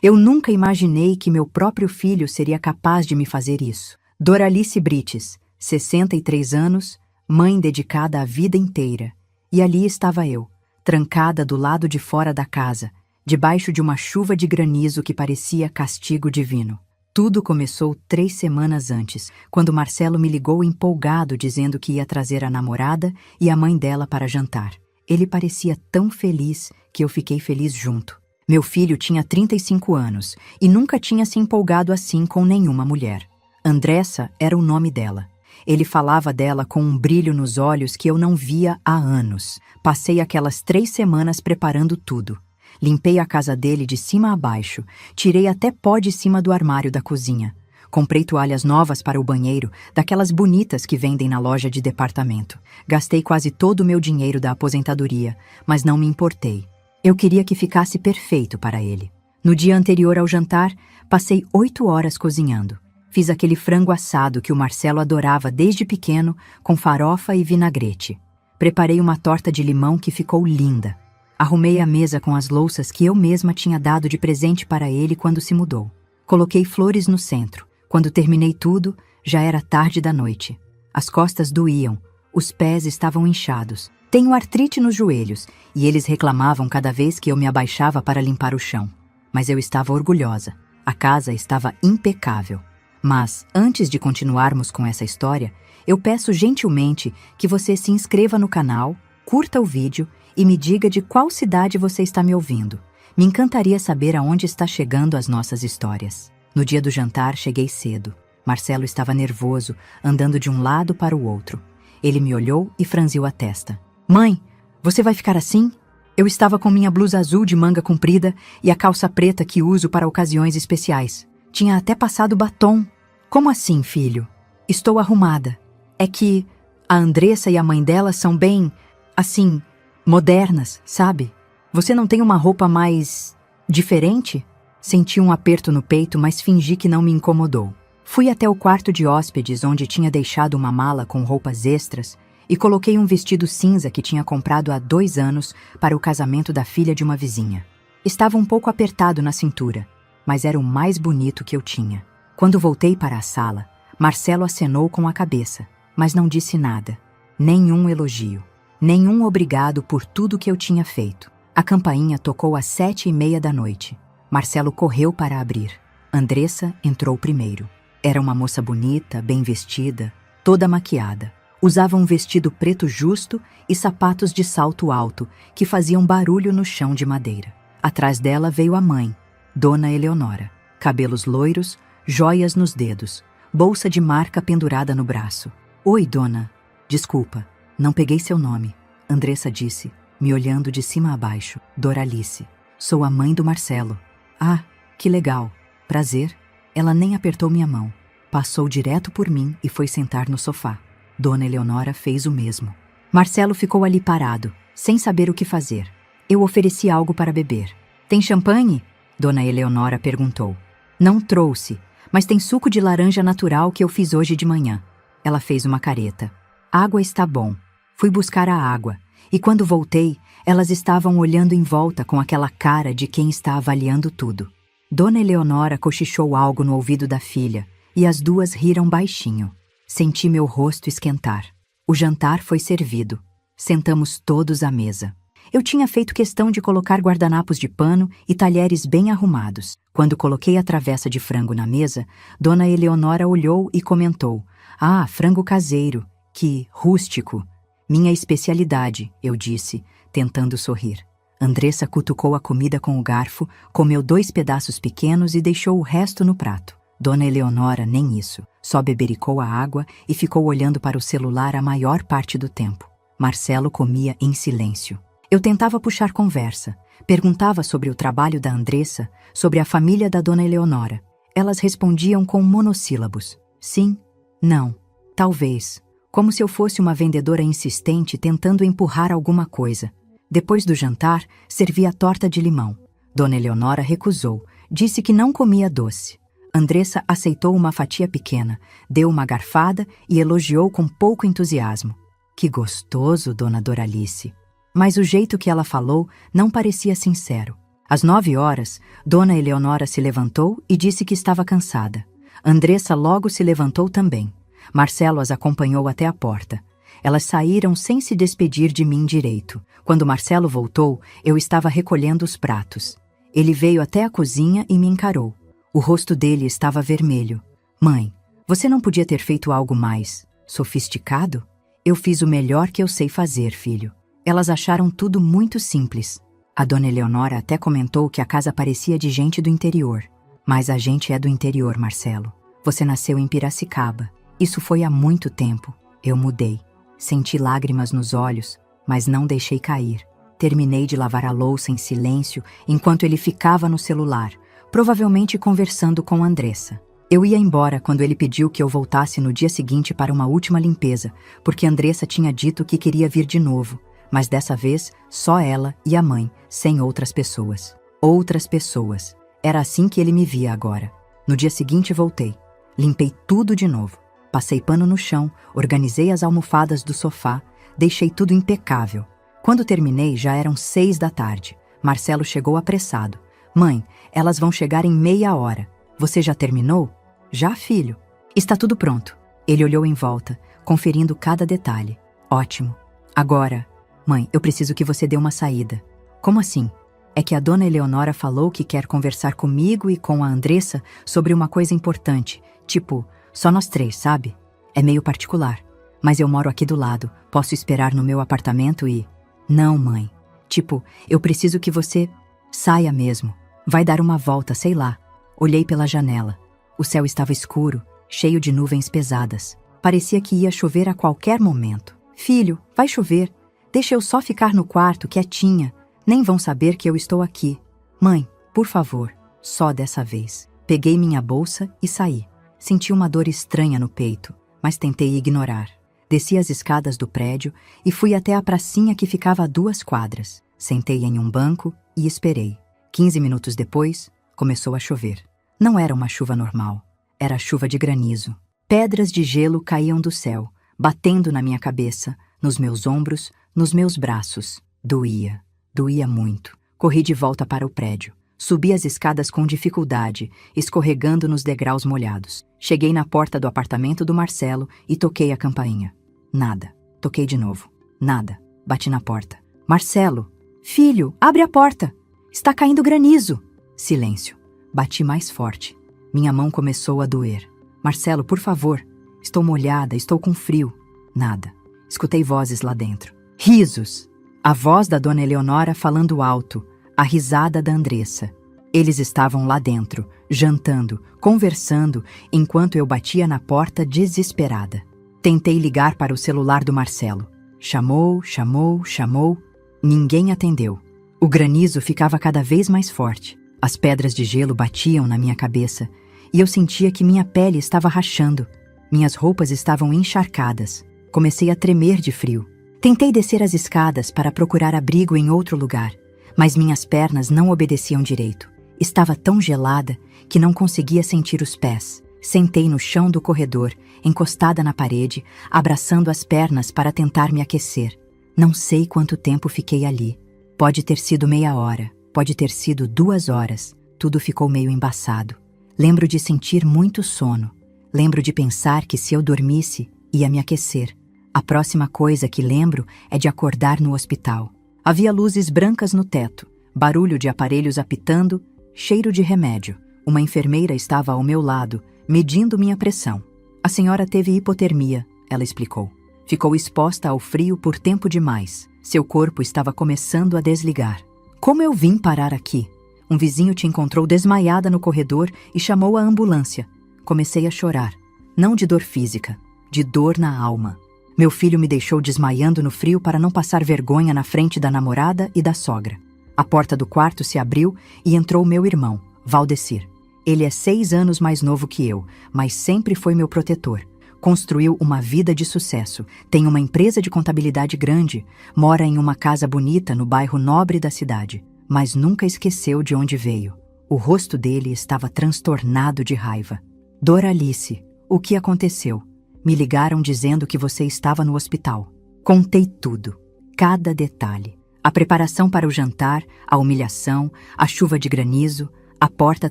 Eu nunca imaginei que meu próprio filho seria capaz de me fazer isso. Doralice Brites, 63 anos, mãe dedicada a vida inteira. E ali estava eu, trancada do lado de fora da casa, debaixo de uma chuva de granizo que parecia castigo divino. Tudo começou 3 semanas antes, quando Marcelo me ligou empolgado dizendo que ia trazer a namorada e a mãe dela para jantar. Ele parecia tão feliz que eu fiquei feliz junto. Meu filho tinha 35 anos e nunca tinha se empolgado assim com nenhuma mulher. Andressa era o nome dela. Ele falava dela com um brilho nos olhos que eu não via há anos. Passei aquelas 3 semanas preparando tudo. Limpei a casa dele de cima a baixo, tirei até pó de cima do armário da cozinha. Comprei toalhas novas para o banheiro, daquelas bonitas que vendem na loja de departamento. Gastei quase todo o meu dinheiro da aposentadoria, mas não me importei. Eu queria que ficasse perfeito para ele. No dia anterior ao jantar, passei 8 horas cozinhando. Fiz aquele frango assado que o Marcelo adorava desde pequeno, com farofa e vinagrete. Preparei uma torta de limão que ficou linda. Arrumei a mesa com as louças que eu mesma tinha dado de presente para ele quando se mudou. Coloquei flores no centro. Quando terminei tudo, já era tarde da noite. As costas doíam, os pés estavam inchados. Tenho artrite nos joelhos, e eles reclamavam cada vez que eu me abaixava para limpar o chão. Mas eu estava orgulhosa. A casa estava impecável. Mas, antes de continuarmos com essa história, eu peço gentilmente que você se inscreva no canal, curta o vídeo e me diga de qual cidade você está me ouvindo. Me encantaria saber aonde está chegando as nossas histórias. No dia do jantar, cheguei cedo. Marcelo estava nervoso, andando de um lado para o outro. Ele me olhou e franziu a testa. Mãe, você vai ficar assim? Eu estava com minha blusa azul de manga comprida e a calça preta que uso para ocasiões especiais. Tinha até passado batom. Como assim, filho? Estou arrumada. É que a Andressa e a mãe dela são bem, assim, modernas, sabe? Você não tem uma roupa mais diferente? Senti um aperto no peito, mas fingi que não me incomodou. Fui até o quarto de hóspedes, onde tinha deixado uma mala com roupas extras, e coloquei um vestido cinza que tinha comprado há 2 anos para o casamento da filha de uma vizinha. Estava um pouco apertado na cintura, mas era o mais bonito que eu tinha. Quando voltei para a sala, Marcelo acenou com a cabeça, mas não disse nada. Nenhum elogio. Nenhum obrigado por tudo que eu tinha feito. A campainha tocou às 7h30 da noite. Marcelo correu para abrir. Andressa entrou primeiro. Era uma moça bonita, bem vestida, toda maquiada. Usava um vestido preto justo e sapatos de salto alto, que faziam barulho no chão de madeira. Atrás dela veio a mãe, Dona Eleonora. Cabelos loiros, joias nos dedos, bolsa de marca pendurada no braço. Oi, dona. Desculpa, não peguei seu nome, Andressa disse, me olhando de cima a baixo. Doralice. Sou a mãe do Marcelo. Ah, que legal. Prazer. Ela nem apertou minha mão. Passou direto por mim e foi sentar no sofá. Dona Eleonora fez o mesmo. Marcelo ficou ali parado, sem saber o que fazer. Eu ofereci algo para beber. Tem champanhe? Dona Eleonora perguntou. Não trouxe, mas tem suco de laranja natural que eu fiz hoje de manhã. Ela fez uma careta. Água está bom. Fui buscar a água, e quando voltei, elas estavam olhando em volta com aquela cara de quem está avaliando tudo. Dona Eleonora cochichou algo no ouvido da filha, e as duas riram baixinho. Senti meu rosto esquentar. O jantar foi servido. Sentamos todos à mesa. Eu tinha feito questão de colocar guardanapos de pano e talheres bem arrumados. Quando coloquei a travessa de frango na mesa, Dona Eleonora olhou e comentou: Ah, frango caseiro. Que rústico. Minha especialidade, eu disse, tentando sorrir. Andressa cutucou a comida com o garfo, comeu 2 pedaços pequenos e deixou o resto no prato. Dona Eleonora nem isso. Só bebericou a água e ficou olhando para o celular a maior parte do tempo. Marcelo comia em silêncio. Eu tentava puxar conversa. Perguntava sobre o trabalho da Andressa, sobre a família da Dona Eleonora. Elas respondiam com monossílabos. Sim, não, talvez. Como se eu fosse uma vendedora insistente tentando empurrar alguma coisa. Depois do jantar, servi a torta de limão. Dona Eleonora recusou. Disse que não comia doce. Andressa aceitou uma fatia pequena, deu uma garfada e elogiou com pouco entusiasmo. Que gostoso, Dona Doralice. Mas o jeito que ela falou não parecia sincero. Às 9 horas, Dona Eleonora se levantou e disse que estava cansada. Andressa logo se levantou também. Marcelo as acompanhou até a porta. Elas saíram sem se despedir de mim direito. Quando Marcelo voltou, eu estava recolhendo os pratos. Ele veio até a cozinha e me encarou. O rosto dele estava vermelho. Mãe, você não podia ter feito algo mais sofisticado? Eu fiz o melhor que eu sei fazer, filho. Elas acharam tudo muito simples. A Dona Eleonora até comentou que a casa parecia de gente do interior. Mas a gente é do interior, Marcelo. Você nasceu em Piracicaba. Isso foi há muito tempo. Eu mudei. Senti lágrimas nos olhos, mas não deixei cair. Terminei de lavar a louça em silêncio enquanto ele ficava no celular, provavelmente conversando com Andressa. Eu ia embora quando ele pediu que eu voltasse no dia seguinte para uma última limpeza, porque Andressa tinha dito que queria vir de novo, mas dessa vez só ela e a mãe, sem outras pessoas. Outras pessoas. Era assim que ele me via agora. No dia seguinte voltei. Limpei tudo de novo. Passei pano no chão, organizei as almofadas do sofá, deixei tudo impecável. Quando terminei, já eram 6 da tarde. Marcelo chegou apressado. Mãe, elas vão chegar em meia hora. Você já terminou? Já, filho. Está tudo pronto. Ele olhou em volta, conferindo cada detalhe. Ótimo. Agora, mãe, eu preciso que você dê uma saída. Como assim? É que a Dona Eleonora falou que quer conversar comigo e com a Andressa sobre uma coisa importante. Tipo, só nós 3, sabe? É meio particular. Mas eu moro aqui do lado. Posso esperar no meu apartamento e... Não, mãe. Tipo, eu preciso que você saia mesmo. Vai dar uma volta, sei lá. Olhei pela janela. O céu estava escuro, cheio de nuvens pesadas. Parecia que ia chover a qualquer momento. Filho, vai chover. Deixa eu só ficar no quarto, quietinha. Nem vão saber que eu estou aqui. Mãe, por favor, só dessa vez. Peguei minha bolsa e saí. Senti uma dor estranha no peito, mas tentei ignorar. Desci as escadas do prédio e fui até a pracinha que ficava a 2 quadras. Sentei em um banco e esperei. 15 minutos depois, começou a chover. Não era uma chuva normal. Era chuva de granizo. Pedras de gelo caíam do céu, batendo na minha cabeça, nos meus ombros, nos meus braços. Doía. Doía muito. Corri de volta para o prédio. Subi as escadas com dificuldade, escorregando nos degraus molhados. Cheguei na porta do apartamento do Marcelo e toquei a campainha. Nada. Toquei de novo. Nada. Bati na porta. Marcelo! Filho, abre a porta! Está caindo granizo! Silêncio. Bati mais forte. Minha mão começou a doer. Marcelo, por favor. Estou molhada, estou com frio. Nada. Escutei vozes lá dentro. Risos! A voz da Dona Eleonora falando alto, a risada da Andressa. Eles estavam lá dentro, jantando, conversando, enquanto eu batia na porta desesperada. Tentei ligar para o celular do Marcelo. Chamou, chamou, chamou. Ninguém atendeu. O granizo ficava cada vez mais forte. As pedras de gelo batiam na minha cabeça e eu sentia que minha pele estava rachando. Minhas roupas estavam encharcadas. Comecei a tremer de frio. Tentei descer as escadas para procurar abrigo em outro lugar, mas minhas pernas não obedeciam direito. Estava tão gelada que não conseguia sentir os pés. Sentei no chão do corredor, encostada na parede, abraçando as pernas para tentar me aquecer. Não sei quanto tempo fiquei ali. Pode ter sido meia hora, pode ter sido 2 horas. Tudo ficou meio embaçado. Lembro de sentir muito sono. Lembro de pensar que se eu dormisse, ia me aquecer. A próxima coisa que lembro é de acordar no hospital. Havia luzes brancas no teto, barulho de aparelhos apitando, cheiro de remédio. Uma enfermeira estava ao meu lado, medindo minha pressão. A senhora teve hipotermia, ela explicou. Ficou exposta ao frio por tempo demais. Seu corpo estava começando a desligar. Como eu vim parar aqui? Um vizinho te encontrou desmaiada no corredor e chamou a ambulância. Comecei a chorar. Não de dor física, de dor na alma. Meu filho me deixou desmaiando no frio para não passar vergonha na frente da namorada e da sogra. A porta do quarto se abriu e entrou meu irmão, Valdecir. Ele é 6 anos mais novo que eu, mas sempre foi meu protetor. Construiu uma vida de sucesso, tem uma empresa de contabilidade grande, mora em uma casa bonita no bairro nobre da cidade, mas nunca esqueceu de onde veio. O rosto dele estava transtornado de raiva. Doralice, o que aconteceu? Me ligaram dizendo que você estava no hospital. Contei tudo, cada detalhe. A preparação para o jantar, a humilhação, a chuva de granizo, a porta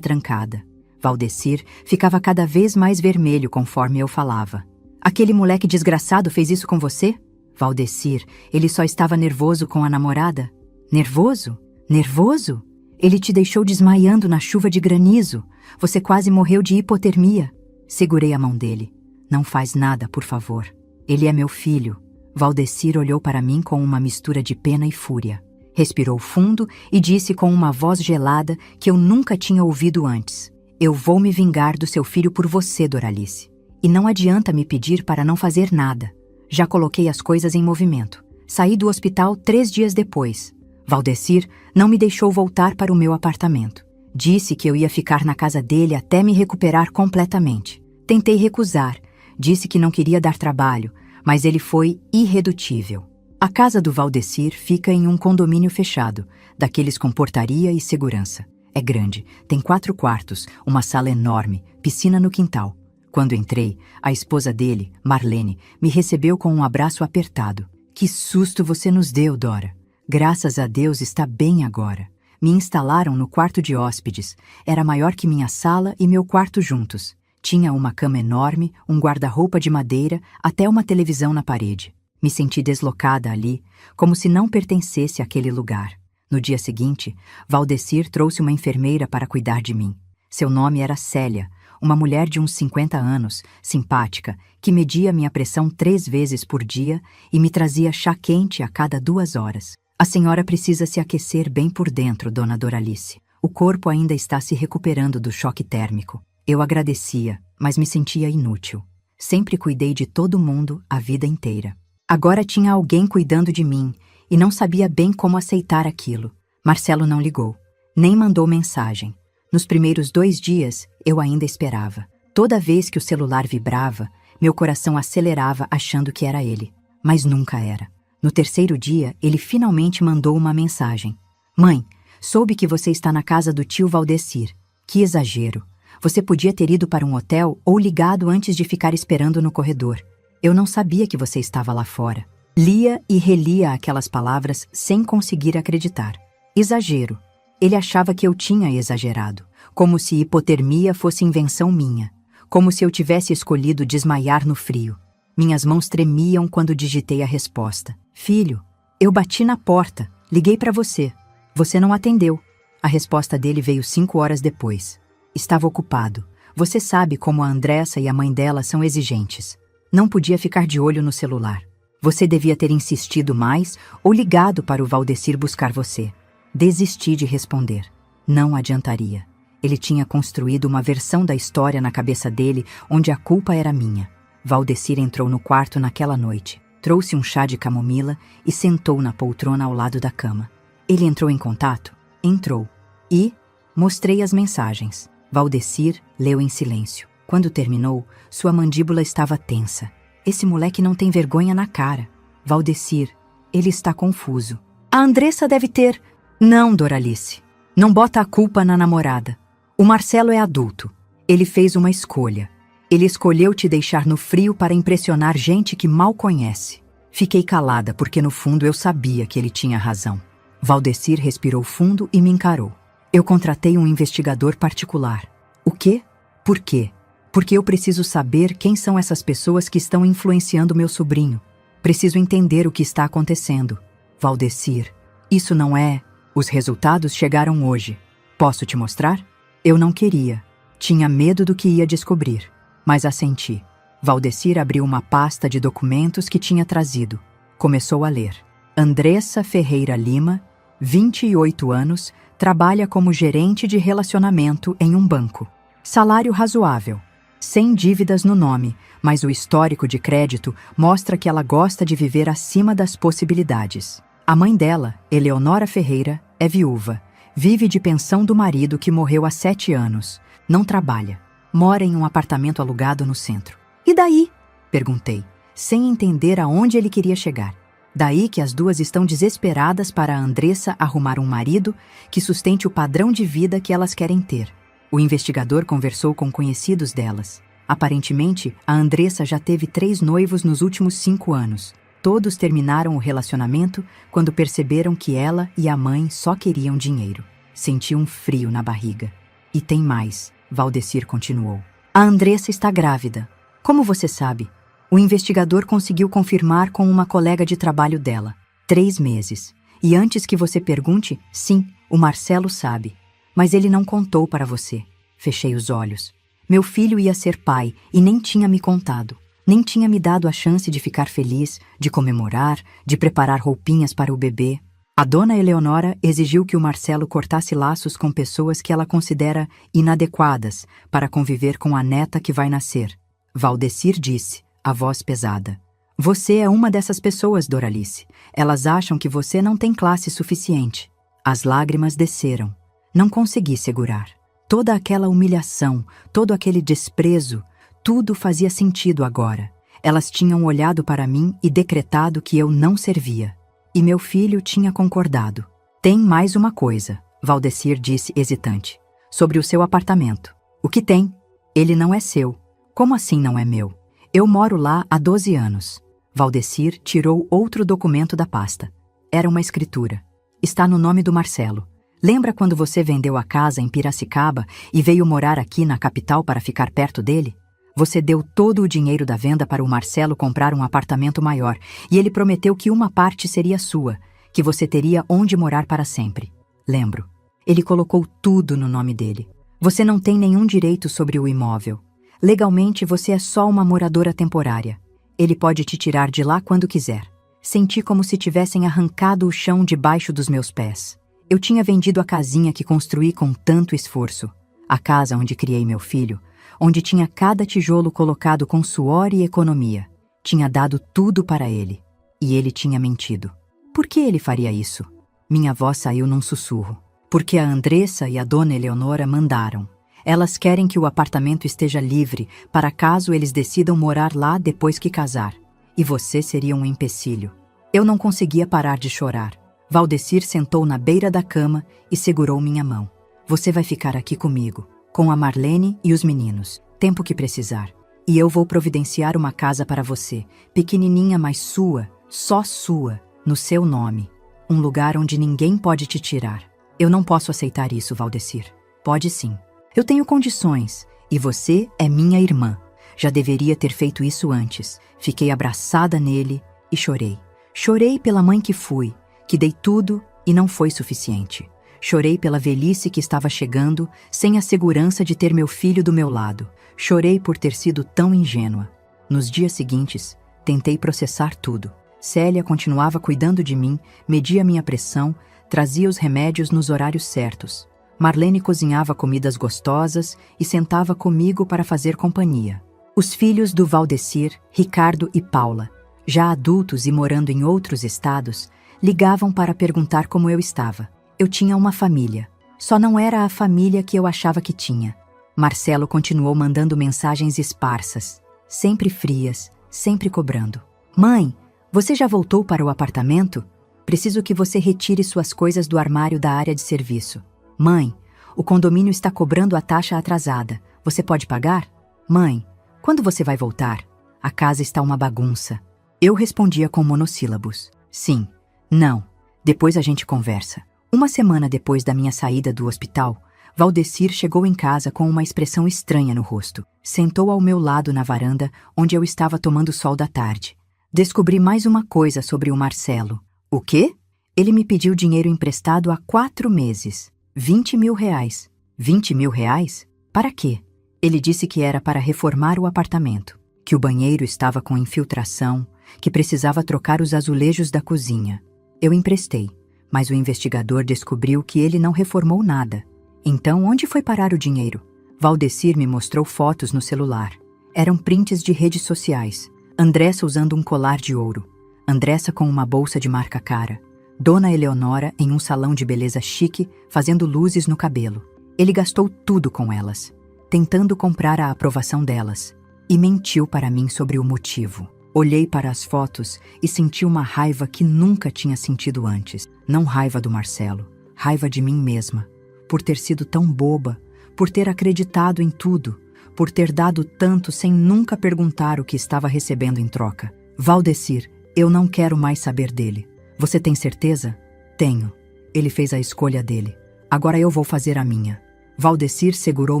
trancada. Valdecir ficava cada vez mais vermelho conforme eu falava. Aquele moleque desgraçado fez isso com você? Valdecir, ele só estava nervoso com a namorada. Nervoso? Nervoso? Ele te deixou desmaiando na chuva de granizo. Você quase morreu de hipotermia. Segurei a mão dele. Não faz nada, por favor. Ele é meu filho. Valdecir olhou para mim com uma mistura de pena e fúria. Respirou fundo e disse com uma voz gelada que eu nunca tinha ouvido antes. Eu vou me vingar do seu filho por você, Doralice. E não adianta me pedir para não fazer nada. Já coloquei as coisas em movimento. Saí do hospital 3 dias depois. Valdecir não me deixou voltar para o meu apartamento. Disse que eu ia ficar na casa dele até me recuperar completamente. Tentei recusar. Disse que não queria dar trabalho, mas ele foi irredutível. A casa do Valdecir fica em um condomínio fechado, daqueles com portaria e segurança. É grande, tem 4 quartos, uma sala enorme, piscina no quintal. Quando entrei, a esposa dele, Marlene, me recebeu com um abraço apertado. Que susto você nos deu, Dora. Graças a Deus está bem agora. Me instalaram no quarto de hóspedes. Era maior que minha sala e meu quarto juntos. Tinha uma cama enorme, um guarda-roupa de madeira, até uma televisão na parede. Me senti deslocada ali, como se não pertencesse àquele lugar. No dia seguinte, Valdecir trouxe uma enfermeira para cuidar de mim. Seu nome era Célia, uma mulher de uns 50 anos, simpática, que media minha pressão 3 vezes por dia e me trazia chá quente a cada 2 horas. A senhora precisa se aquecer bem por dentro, dona Doralice. O corpo ainda está se recuperando do choque térmico. Eu agradecia, mas me sentia inútil. Sempre cuidei de todo mundo a vida inteira. Agora tinha alguém cuidando de mim e não sabia bem como aceitar aquilo. Marcelo não ligou, nem mandou mensagem. Nos primeiros 2 dias, eu ainda esperava. Toda vez que o celular vibrava, meu coração acelerava achando que era ele. Mas nunca era. No 3º dia, ele finalmente mandou uma mensagem. Mãe, soube que você está na casa do tio Valdecir. Que exagero. Você podia ter ido para um hotel ou ligado antes de ficar esperando no corredor. Eu não sabia que você estava lá fora. Lia e relia aquelas palavras sem conseguir acreditar. Exagero. Ele achava que eu tinha exagerado, como se hipotermia fosse invenção minha, como se eu tivesse escolhido desmaiar no frio. Minhas mãos tremiam quando digitei a resposta. Filho, eu bati na porta, liguei para você. Você não atendeu. A resposta dele veio 5 horas depois. Estava ocupado. Você sabe como a Andressa e a mãe dela são exigentes. Não podia ficar de olho no celular. Você devia ter insistido mais ou ligado para o Valdecir buscar você. Desisti de responder. Não adiantaria. Ele tinha construído uma versão da história na cabeça dele onde a culpa era minha. Valdecir entrou no quarto naquela noite, trouxe um chá de camomila e sentou na poltrona ao lado da cama. Ele entrou em contato? Entrou. E mostrei as mensagens. Valdecir leu em silêncio. Quando terminou, sua mandíbula estava tensa. Esse moleque não tem vergonha na cara. Valdecir, ele está confuso. A Andressa deve ter... Não, Doralice. Não bota a culpa na namorada. O Marcelo é adulto. Ele fez uma escolha. Ele escolheu te deixar no frio para impressionar gente que mal conhece. Fiquei calada porque no fundo eu sabia que ele tinha razão. Valdecir respirou fundo e me encarou. Eu contratei um investigador particular. O quê? Por quê? Porque eu preciso saber quem são essas pessoas que estão influenciando meu sobrinho. Preciso entender o que está acontecendo. Valdecir, isso não é... Os resultados chegaram hoje. Posso te mostrar? Eu não queria. Tinha medo do que ia descobrir. Mas assenti. Valdecir abriu uma pasta de documentos que tinha trazido. Começou a ler. Andressa Ferreira Lima, 28 anos, trabalha como gerente de relacionamento em um banco. Salário razoável. Sem dívidas no nome, mas o histórico de crédito mostra que ela gosta de viver acima das possibilidades. A mãe dela, Eleonora Ferreira, é viúva. Vive de pensão do marido que morreu há 7 anos. Não trabalha. Mora em um apartamento alugado no centro. E daí? Perguntei, sem entender aonde ele queria chegar. Daí que as duas estão desesperadas para a Andressa arrumar um marido que sustente o padrão de vida que elas querem ter. O investigador conversou com conhecidos delas. Aparentemente, a Andressa já teve 3 noivos nos últimos 5 anos. Todos terminaram o relacionamento quando perceberam que ela e a mãe só queriam dinheiro. Senti um frio na barriga. E tem mais, Valdecir continuou. A Andressa está grávida. Como você sabe? O investigador conseguiu confirmar com uma colega de trabalho dela. 3 meses. E antes que você pergunte, sim, o Marcelo sabe. Mas ele não contou para você. Fechei os olhos. Meu filho ia ser pai e nem tinha me contado. Nem tinha me dado a chance de ficar feliz, de comemorar, de preparar roupinhas para o bebê. A dona Eleonora exigiu que o Marcelo cortasse laços com pessoas que ela considera inadequadas para conviver com a neta que vai nascer. Valdecir disse, a voz pesada. Você é uma dessas pessoas, Doralice. Elas acham que você não tem classe suficiente. As lágrimas desceram. Não consegui segurar. Toda aquela humilhação, todo aquele desprezo, tudo fazia sentido agora. Elas tinham olhado para mim e decretado que eu não servia. E meu filho tinha concordado. Tem mais uma coisa, Valdecir disse hesitante. Sobre o seu apartamento. O que tem? Ele não é seu. Como assim não é meu? Eu moro lá há 12 anos. Valdecir tirou outro documento da pasta. Era uma escritura. Está no nome do Marcelo. Lembra quando você vendeu a casa em Piracicaba e veio morar aqui na capital para ficar perto dele? Você deu todo o dinheiro da venda para o Marcelo comprar um apartamento maior e ele prometeu que uma parte seria sua, que você teria onde morar para sempre. Lembro. Ele colocou tudo no nome dele. Você não tem nenhum direito sobre o imóvel. Legalmente, você é só uma moradora temporária. Ele pode te tirar de lá quando quiser. Senti como se tivessem arrancado o chão debaixo dos meus pés. Eu tinha vendido a casinha que construí com tanto esforço. A casa onde criei meu filho, onde tinha cada tijolo colocado com suor e economia. Tinha dado tudo para ele. E ele tinha mentido. Por que ele faria isso? Minha voz saiu num sussurro. Porque a Andressa e a dona Eleonora mandaram. Elas querem que o apartamento esteja livre para caso eles decidam morar lá depois que casar. E você seria um empecilho. Eu não conseguia parar de chorar. Valdecir sentou na beira da cama e segurou minha mão. Você vai ficar aqui comigo, com a Marlene e os meninos, tempo que precisar. E eu vou providenciar uma casa para você, pequenininha, mas sua, só sua, no seu nome. Um lugar onde ninguém pode te tirar. Eu não posso aceitar isso, Valdecir. Pode sim. Eu tenho condições, e você é minha irmã. Já deveria ter feito isso antes. Fiquei abraçada nele e chorei. Chorei pela mãe que fui, que dei tudo e não foi suficiente. Chorei pela velhice que estava chegando, sem a segurança de ter meu filho do meu lado. Chorei por ter sido tão ingênua. Nos dias seguintes, tentei processar tudo. Célia continuava cuidando de mim, media minha pressão, trazia os remédios nos horários certos. Marlene cozinhava comidas gostosas e sentava comigo para fazer companhia. Os filhos do Valdecir, Ricardo e Paula, já adultos e morando em outros estados, ligavam para perguntar como eu estava. Eu tinha uma família. Só não era a família que eu achava que tinha. Marcelo continuou mandando mensagens esparsas, sempre frias, sempre cobrando. Mãe, você já voltou para o apartamento? Preciso que você retire suas coisas do armário da área de serviço. Mãe, o condomínio está cobrando a taxa atrasada. Você pode pagar? Mãe, quando você vai voltar? A casa está uma bagunça. Eu respondia com monossílabos. Sim, não, depois a gente conversa. Uma semana depois da minha saída do hospital, Valdecir chegou em casa com uma expressão estranha no rosto. Sentou ao meu lado na varanda, onde eu estava tomando sol da tarde. Descobri mais uma coisa sobre o Marcelo. O quê? Ele me pediu dinheiro emprestado há 4 meses. 20 mil reais. 20 mil reais? Para quê? Ele disse que era para reformar o apartamento, que o banheiro estava com infiltração, que precisava trocar os azulejos da cozinha. Eu emprestei, mas o investigador descobriu que ele não reformou nada. Então, onde foi parar o dinheiro? Valdecir me mostrou fotos no celular. Eram prints de redes sociais. Andressa usando um colar de ouro. Andressa com uma bolsa de marca cara. Dona Eleonora em um salão de beleza chique, fazendo luzes no cabelo. Ele gastou tudo com elas, tentando comprar a aprovação delas. E mentiu para mim sobre o motivo. Olhei para as fotos e senti uma raiva que nunca tinha sentido antes. Não raiva do Marcelo, raiva de mim mesma. Por ter sido tão boba, por ter acreditado em tudo, por ter dado tanto sem nunca perguntar o que estava recebendo em troca. Valdecir, Eu não quero mais saber dele. Você tem certeza? Tenho. Ele fez a escolha dele. Agora eu vou fazer a minha. Valdecir segurou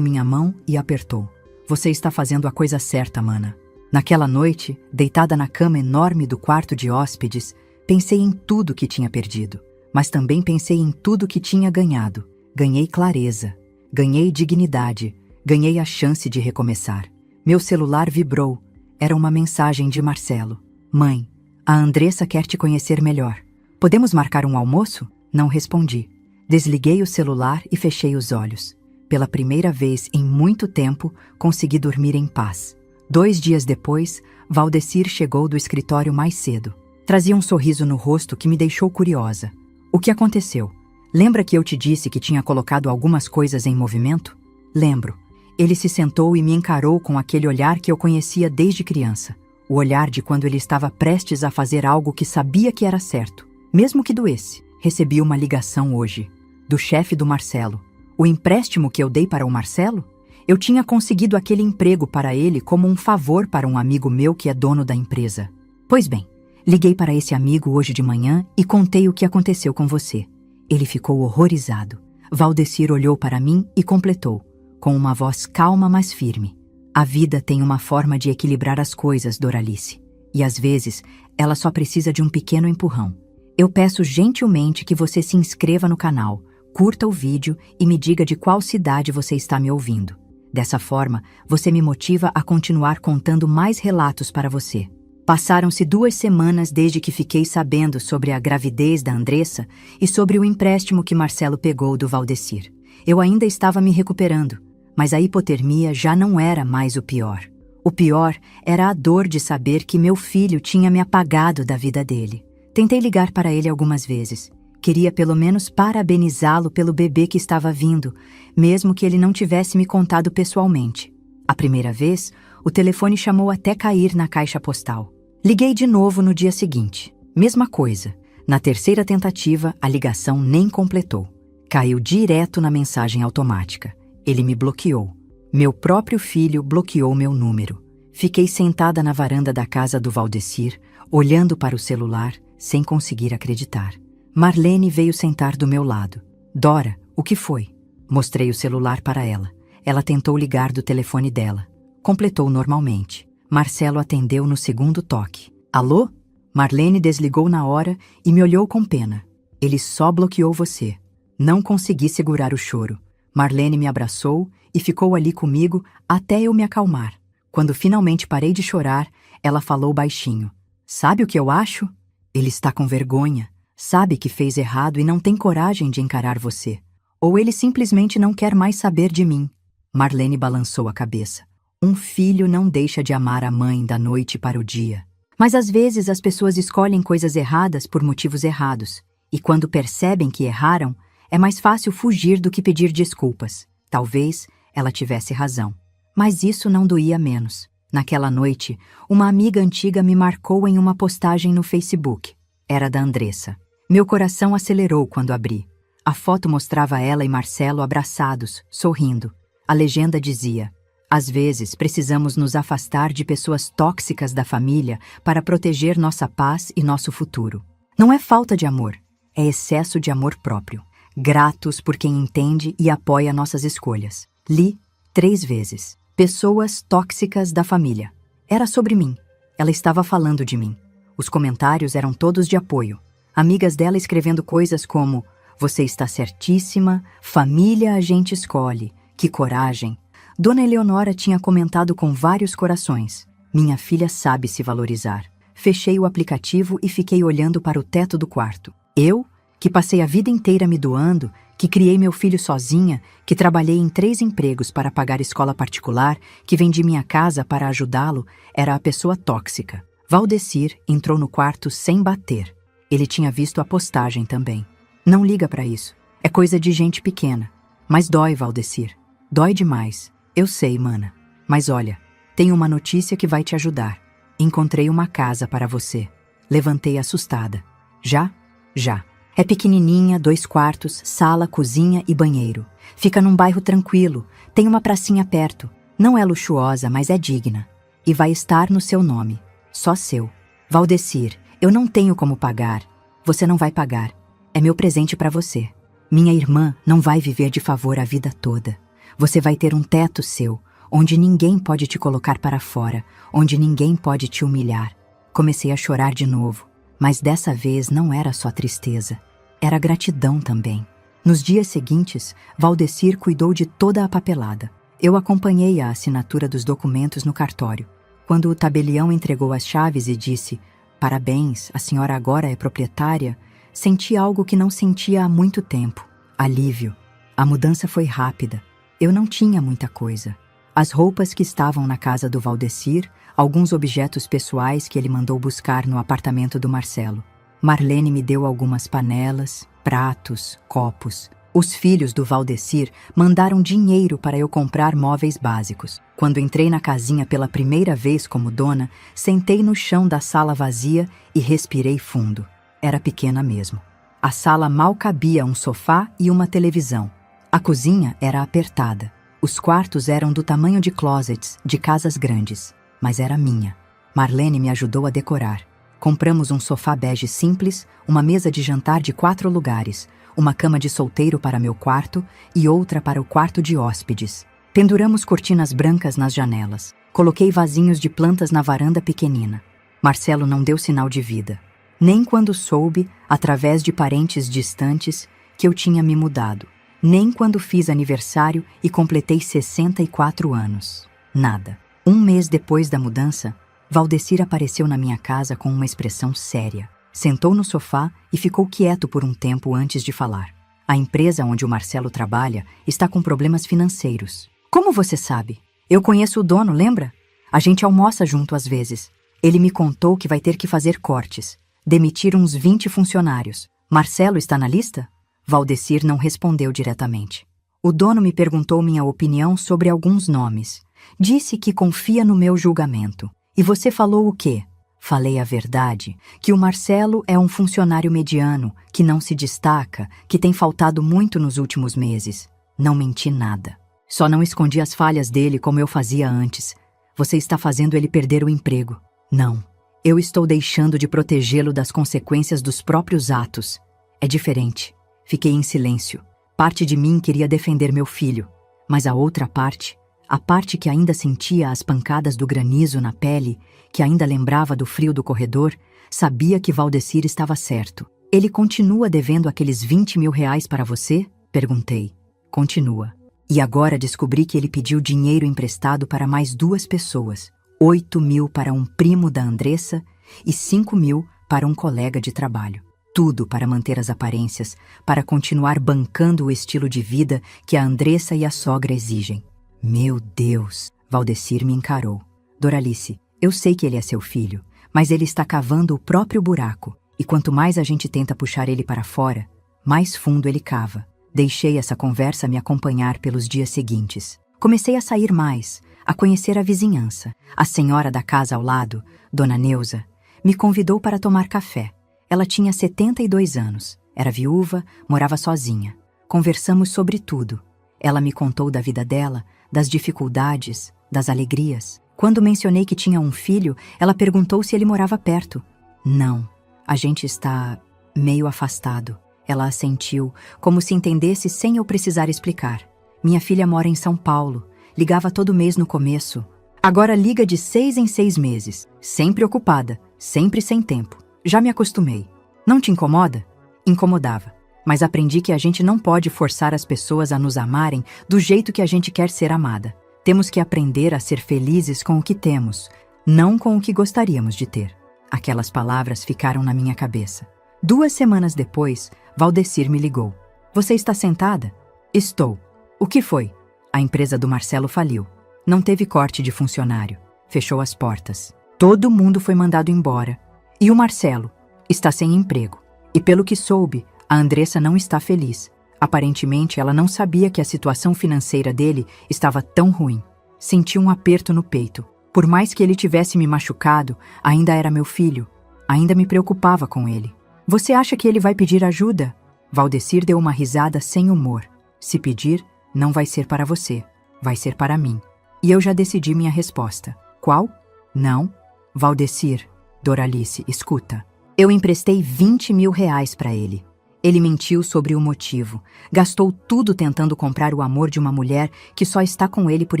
minha mão e apertou. Você está fazendo a coisa certa, mana. Naquela noite, deitada na cama enorme do quarto de hóspedes, pensei em tudo que tinha perdido. Mas também pensei em tudo que tinha ganhado. Ganhei clareza. Ganhei dignidade. Ganhei a chance de recomeçar. Meu celular vibrou. Era uma mensagem de Marcelo. Mãe, a Andressa quer te conhecer melhor. Podemos marcar um almoço? Não respondi. Desliguei o celular e fechei os olhos. Pela primeira vez em muito tempo, consegui dormir em paz. 2 dias depois, Valdecir chegou do escritório mais cedo. Trazia um sorriso no rosto que me deixou curiosa. O que aconteceu? Lembra que eu te disse que tinha colocado algumas coisas em movimento? Lembro. Ele se sentou e me encarou com aquele olhar que eu conhecia desde criança. O olhar de quando ele estava prestes a fazer algo que sabia que era certo, mesmo que doesse. Recebi uma ligação hoje, do chefe do Marcelo. O empréstimo que eu dei para o Marcelo? Eu tinha conseguido aquele emprego para ele como um favor para um amigo meu que é dono da empresa. Pois bem, liguei para esse amigo hoje de manhã e contei o que aconteceu com você. Ele ficou horrorizado. Valdecir olhou para mim e completou, com uma voz calma mas firme. A vida tem uma forma de equilibrar as coisas, Doralice. E às vezes, ela só precisa de um pequeno empurrão. Eu peço gentilmente que você se inscreva no canal, curta o vídeo e me diga de qual cidade você está me ouvindo. Dessa forma, você me motiva a continuar contando mais relatos para você. Passaram-se 2 semanas desde que fiquei sabendo sobre a gravidez da Andressa e sobre o empréstimo que Marcelo pegou do Valdecir. Eu ainda estava me recuperando, mas a hipotermia já não era mais o pior. O pior era a dor de saber que meu filho tinha me apagado da vida dele. Tentei ligar para ele algumas vezes. Queria pelo menos parabenizá-lo pelo bebê que estava vindo, mesmo que ele não tivesse me contado pessoalmente. A primeira vez, o telefone chamou até cair na caixa postal. Liguei de novo no dia seguinte. Mesma coisa. Na terceira tentativa, a ligação nem completou. Caiu direto na mensagem automática. Ele me bloqueou. Meu próprio filho bloqueou meu número. Fiquei sentada na varanda da casa do Valdecir, olhando para o celular, sem conseguir acreditar. Marlene veio sentar do meu lado. Dora, o que foi? Mostrei o celular para ela. Ela tentou ligar do telefone dela. Completou normalmente. Marcelo atendeu no segundo toque. Alô? Marlene desligou na hora e me olhou com pena. Ele só bloqueou você. Não consegui segurar o choro. Marlene me abraçou e ficou ali comigo até eu me acalmar. Quando finalmente parei de chorar, ela falou baixinho. Sabe o que eu acho? Ele está com vergonha. Sabe que fez errado e não tem coragem de encarar você. Ou ele simplesmente não quer mais saber de mim. Marlene balançou a cabeça. Um filho não deixa de amar a mãe da noite para o dia. Mas às vezes as pessoas escolhem coisas erradas por motivos errados. E quando percebem que erraram, é mais fácil fugir do que pedir desculpas. Talvez ela tivesse razão. Mas isso não doía menos. Naquela noite, uma amiga antiga me marcou em uma postagem no Facebook. Era da Andressa. Meu coração acelerou quando abri. A foto mostrava ela e Marcelo abraçados, sorrindo. A legenda dizia: às vezes precisamos nos afastar de pessoas tóxicas da família para proteger nossa paz e nosso futuro. Não é falta de amor, é excesso de amor próprio. Gratos por quem entende e apoia nossas escolhas. Li 3 vezes. Pessoas tóxicas da família. Era sobre mim. Ela estava falando de mim. Os comentários eram todos de apoio. Amigas dela escrevendo coisas como: você está certíssima, família a gente escolhe, que coragem. Dona Eleonora tinha comentado com vários corações. Minha filha sabe se valorizar. Fechei o aplicativo e fiquei olhando para o teto do quarto. Eu, que passei a vida inteira me doando, que criei meu filho sozinha, que trabalhei em 3 empregos para pagar escola particular, que vendi minha casa para ajudá-lo, era a pessoa tóxica. Valdecir entrou no quarto sem bater. Ele tinha visto a postagem também. Não liga para isso. É coisa de gente pequena. Mas dói, Valdecir. Dói demais. Eu sei, mana. Mas olha, tenho uma notícia que vai te ajudar. Encontrei uma casa para você. Levantei assustada. Já? Já. É pequenininha, 2 quartos, sala, cozinha e banheiro. Fica num bairro tranquilo, tem uma pracinha perto. Não é luxuosa, mas é digna. E vai estar no seu nome. Só seu. Valdecir, Eu não tenho como pagar. Você não vai pagar. É meu presente para você. Minha irmã não vai viver de favor a vida toda. Você vai ter um teto seu, onde ninguém pode te colocar para fora, onde ninguém pode te humilhar. Comecei a chorar de novo, mas dessa vez não era só tristeza, era gratidão também. Nos dias seguintes, Valdecir cuidou de toda a papelada. Eu acompanhei a assinatura dos documentos no cartório. Quando o tabelião entregou as chaves e disse: "Parabéns, a senhora agora é proprietária", senti algo que não sentia há muito tempo. Alívio. A mudança foi rápida. Eu não tinha muita coisa. As roupas que estavam na casa do Valdecir, alguns objetos pessoais que ele mandou buscar no apartamento do Marcelo. Marlene me deu algumas panelas, pratos, copos. Os filhos do Valdecir mandaram dinheiro para eu comprar móveis básicos. Quando entrei na casinha pela primeira vez como dona, sentei no chão da sala vazia e respirei fundo. Era pequena mesmo. A sala mal cabia um sofá e uma televisão. A cozinha era apertada. Os quartos eram do tamanho de closets de casas grandes, mas era minha. Marlene me ajudou a decorar. Compramos um sofá bege simples, uma mesa de jantar de 4 lugares, uma cama de solteiro para meu quarto e outra para o quarto de hóspedes. Penduramos cortinas brancas nas janelas. Coloquei vasinhos de plantas na varanda pequenina. Marcelo não deu sinal de vida. Nem quando soube, através de parentes distantes, que eu tinha me mudado. Nem quando fiz aniversário e completei 64 anos. Nada. Um mês depois da mudança, Valdecir apareceu na minha casa com uma expressão séria. Sentou no sofá e ficou quieto por um tempo antes de falar. A empresa onde o Marcelo trabalha está com problemas financeiros. Como você sabe? Eu conheço o dono, lembra? A gente almoça junto às vezes. Ele me contou que vai ter que fazer cortes. Demitir uns 20 funcionários. Marcelo está na lista? Valdecir não respondeu diretamente. O dono me perguntou minha opinião sobre alguns nomes. Disse que confia no meu julgamento. E você falou o quê? Falei a verdade, que o Marcelo é um funcionário mediano, que não se destaca, que tem faltado muito nos últimos meses. Não menti nada. Só não escondi as falhas dele como eu fazia antes. Você está fazendo ele perder o emprego. Não. Eu estou deixando de protegê-lo das consequências dos próprios atos. É diferente. Fiquei em silêncio. Parte de mim queria defender meu filho, mas a outra parte, a parte que ainda sentia as pancadas do granizo na pele, que ainda lembrava do frio do corredor, sabia que Valdecir estava certo. Ele continua devendo aqueles 20 mil reais para você? Perguntei. Continua. E agora descobri que ele pediu dinheiro emprestado para mais 2 pessoas. 8 mil para um primo da Andressa e 5 mil para um colega de trabalho. Tudo para manter as aparências, para continuar bancando o estilo de vida que a Andressa e a sogra exigem. Meu Deus! Valdecir me encarou. Doralice, eu sei que ele é seu filho, mas ele está cavando o próprio buraco, e quanto mais a gente tenta puxar ele para fora, mais fundo ele cava. Deixei essa conversa me acompanhar pelos dias seguintes. Comecei a sair mais, a conhecer a vizinhança. A senhora da casa ao lado, Dona Neuza, me convidou para tomar café. Ela tinha 72 anos, era viúva, morava sozinha. Conversamos sobre tudo. Ela me contou da vida dela, das dificuldades, das alegrias. Quando mencionei que tinha um filho, ela perguntou se ele morava perto. Não, a gente está meio afastado. Ela assentiu, como se entendesse sem eu precisar explicar. Minha filha mora em São Paulo. Ligava todo mês no começo. Agora liga de 6 em 6 meses. Sempre ocupada, sempre sem tempo. Já me acostumei. Não te incomoda? Incomodava. Mas aprendi que a gente não pode forçar as pessoas a nos amarem do jeito que a gente quer ser amada. Temos que aprender a ser felizes com o que temos, não com o que gostaríamos de ter. Aquelas palavras ficaram na minha cabeça. 2 semanas depois, Valdecir me ligou. Você está sentada? Estou. O que foi? A empresa do Marcelo faliu. Não teve corte de funcionário. Fechou as portas. Todo mundo foi mandado embora. E o Marcelo está sem emprego. E pelo que soube, a Andressa não está feliz. Aparentemente, ela não sabia que a situação financeira dele estava tão ruim. Senti um aperto no peito. Por mais que ele tivesse me machucado, ainda era meu filho. Ainda me preocupava com ele. Você acha que ele vai pedir ajuda? Valdecir deu uma risada sem humor. Se pedir, não vai ser para você. Vai ser para mim. E eu já decidi minha resposta. Qual? Não. Valdecir. Doralice, escuta. Eu emprestei 20 mil reais para ele. Ele mentiu sobre o motivo. Gastou tudo tentando comprar o amor de uma mulher que só está com ele por